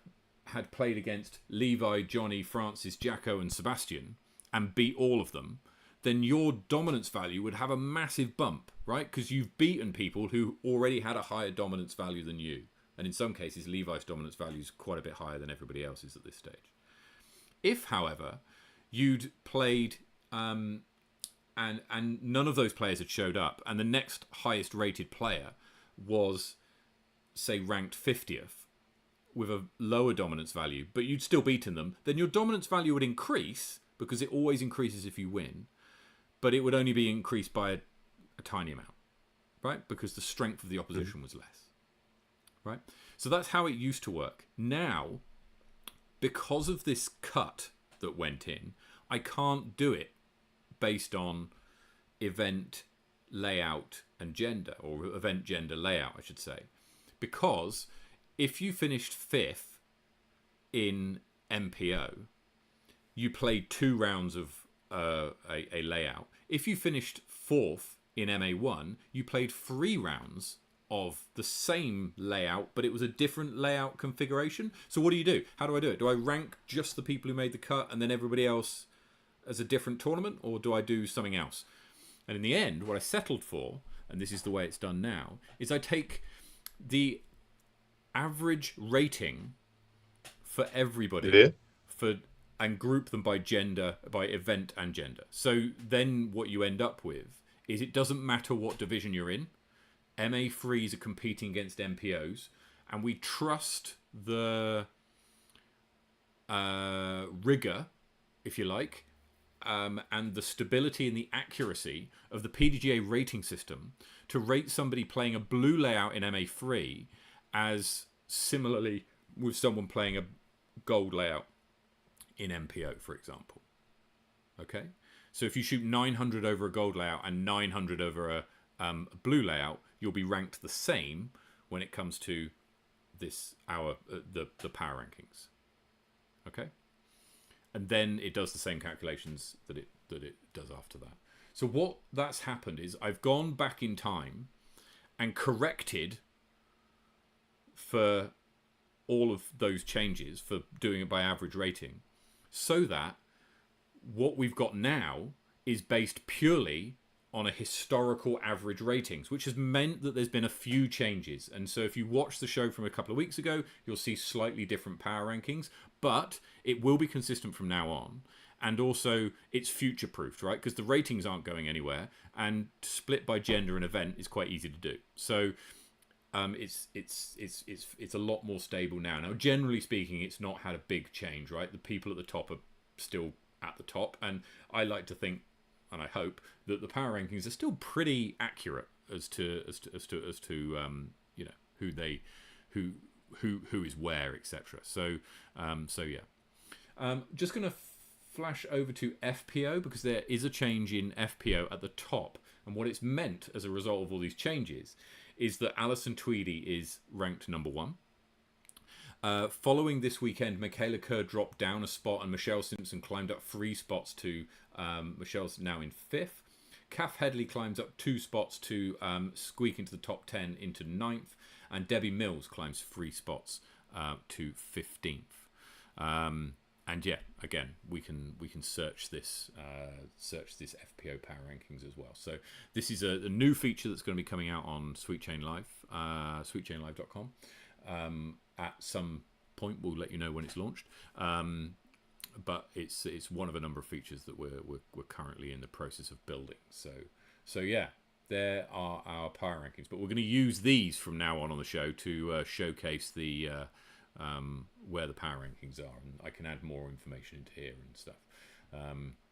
played against Levi, Johnny, Francis, Jacko and Sebastian and beat all of them, then your dominance value would have a massive bump, right? Because you've beaten people who already had a higher dominance value than you. And in some cases, Levi's dominance value is quite a bit higher than everybody else's at this stage. If, however, you'd played and none of those players had showed up, and the next highest rated player was, say, ranked 50th, with a lower dominance value, but you'd still beaten them, then your dominance value would increase, because it always increases if you win, but it would only be increased by a tiny amount, right? Because the strength of the opposition was less, right? So that's how it used to work. Now, because of this cut that went in, I can't do it based on event layout and gender, or event gender layout, I should say, because if you finished 5th in MPO, you played 2 rounds of a layout. If you finished 4th in MA1, you played 3 rounds of the same layout, but it was a different layout configuration. So what do? How do I do it? Do I rank just the people who made the cut and then everybody else as a different tournament, or do I do something else? And in the end, what I settled for, and this is the way it's done now, is I take the average rating for everybody and group them by gender, by event and gender. So then what you end up with is it doesn't matter what division you're in. MA3s are competing against MPOs, and we trust the rigor, if you like, and the stability and the accuracy of the PDGA rating system to rate somebody playing a blue layout in MA3 as similarly with someone playing a gold layout in MPO, for example. Okay? So if you shoot 900 over a gold layout and 900 over a blue layout, you'll be ranked the same when it comes to the power rankings. Okay? And then it does the same calculations that it does after that. So what that's happened is I've gone back in time and corrected for all of those changes, for doing it by average rating, so that what we've got now is based purely on a historical average ratings, which has meant that there's been a few changes. And so if you watch the show from a couple of weeks ago, you'll see slightly different power rankings, but it will be consistent from now on. And also it's future proofed, right? Because the ratings aren't going anywhere, and split by gender and event is quite easy to do. So it's a lot more stable now. Now, generally speaking, it's not had a big change, right? The people at the top are still at the top, and I like to think, and I hope that the power rankings are still pretty accurate as to you know, who is where, etc. So yeah. Just gonna flash over to FPO, because there is a change in FPO at the top, and what it's meant as a result of all these changes is that Alison Tweedy is ranked number 1. Following this weekend, Michaela Kerr dropped down a spot and Michelle Simpson climbed up 3 spots to Michelle's now in 5th. Kath Headley climbs up 2 spots to squeak into the top 10 into 9th, and Debbie Mills climbs 3 spots to 15th. And yeah, again, we can search this FPO power rankings as well. So this is a new feature that's going to be coming out on Sweet Chain Live, sweetchainlive.com. At some point, we'll let you know when it's launched. But it's one of a number of features that we're currently in the process of building. So yeah, there are our power rankings. But we're going to use these from now on the show to showcase the where the power rankings are, and I can add more information into here and stuff.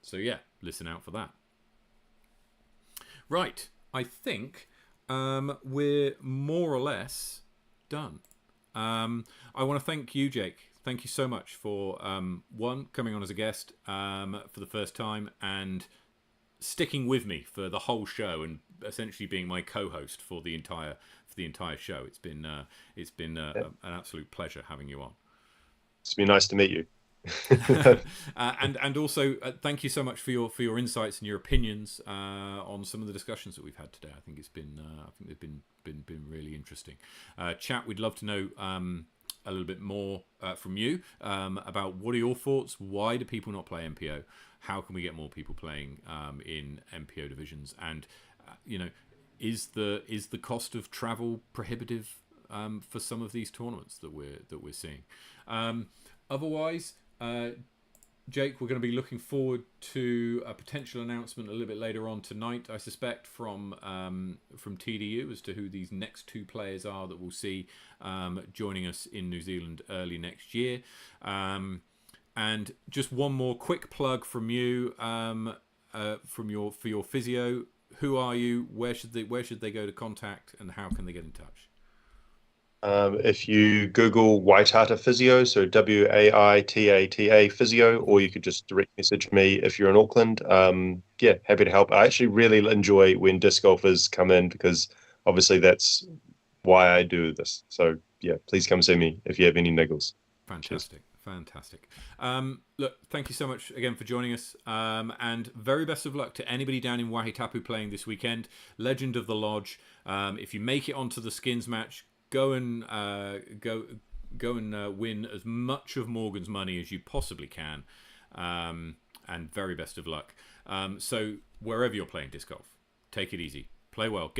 So yeah, listen out for that. Right, I think we're more or less done. I want to thank you, Jake. Thank you so much for one, coming on as a guest for the first time, and sticking with me for the whole show, and essentially being my co-host for the entire show. It's been an absolute pleasure having you on. It's been nice to meet you. And also thank you so much for your insights and your opinions on some of the discussions that we've had today. I think they've been really interesting. Chat, we'd love to know a little bit more from you about what are your thoughts. Why do people not play MPO? How can we get more people playing in MPO divisions? And you know, is the cost of travel prohibitive for some of these tournaments that we're seeing? Otherwise, Jake, we're going to be looking forward to a potential announcement a little bit later on tonight, I suspect, from TDU as to who these next 2 players are that we'll see joining us in New Zealand early next year. And just one more quick plug from you, for your physio. Who are you? Where should they go to contact, and how can they get in touch? If you Google Waitata Physio, so Waitata Physio, or you could just direct message me if you're in Auckland. Yeah, happy to help. I actually really enjoy when disc golfers come in, because obviously that's why I do this. So yeah, please come see me if you have any niggles. Fantastic. Cheers. Fantastic. Look, thank you so much again for joining us, and very best of luck to anybody down in Wahitapu playing this weekend. Legend of the Lodge. If you make it onto the skins match, go and win as much of Morgan's money as you possibly can, and very best of luck. So wherever you're playing disc golf, take it easy, play well.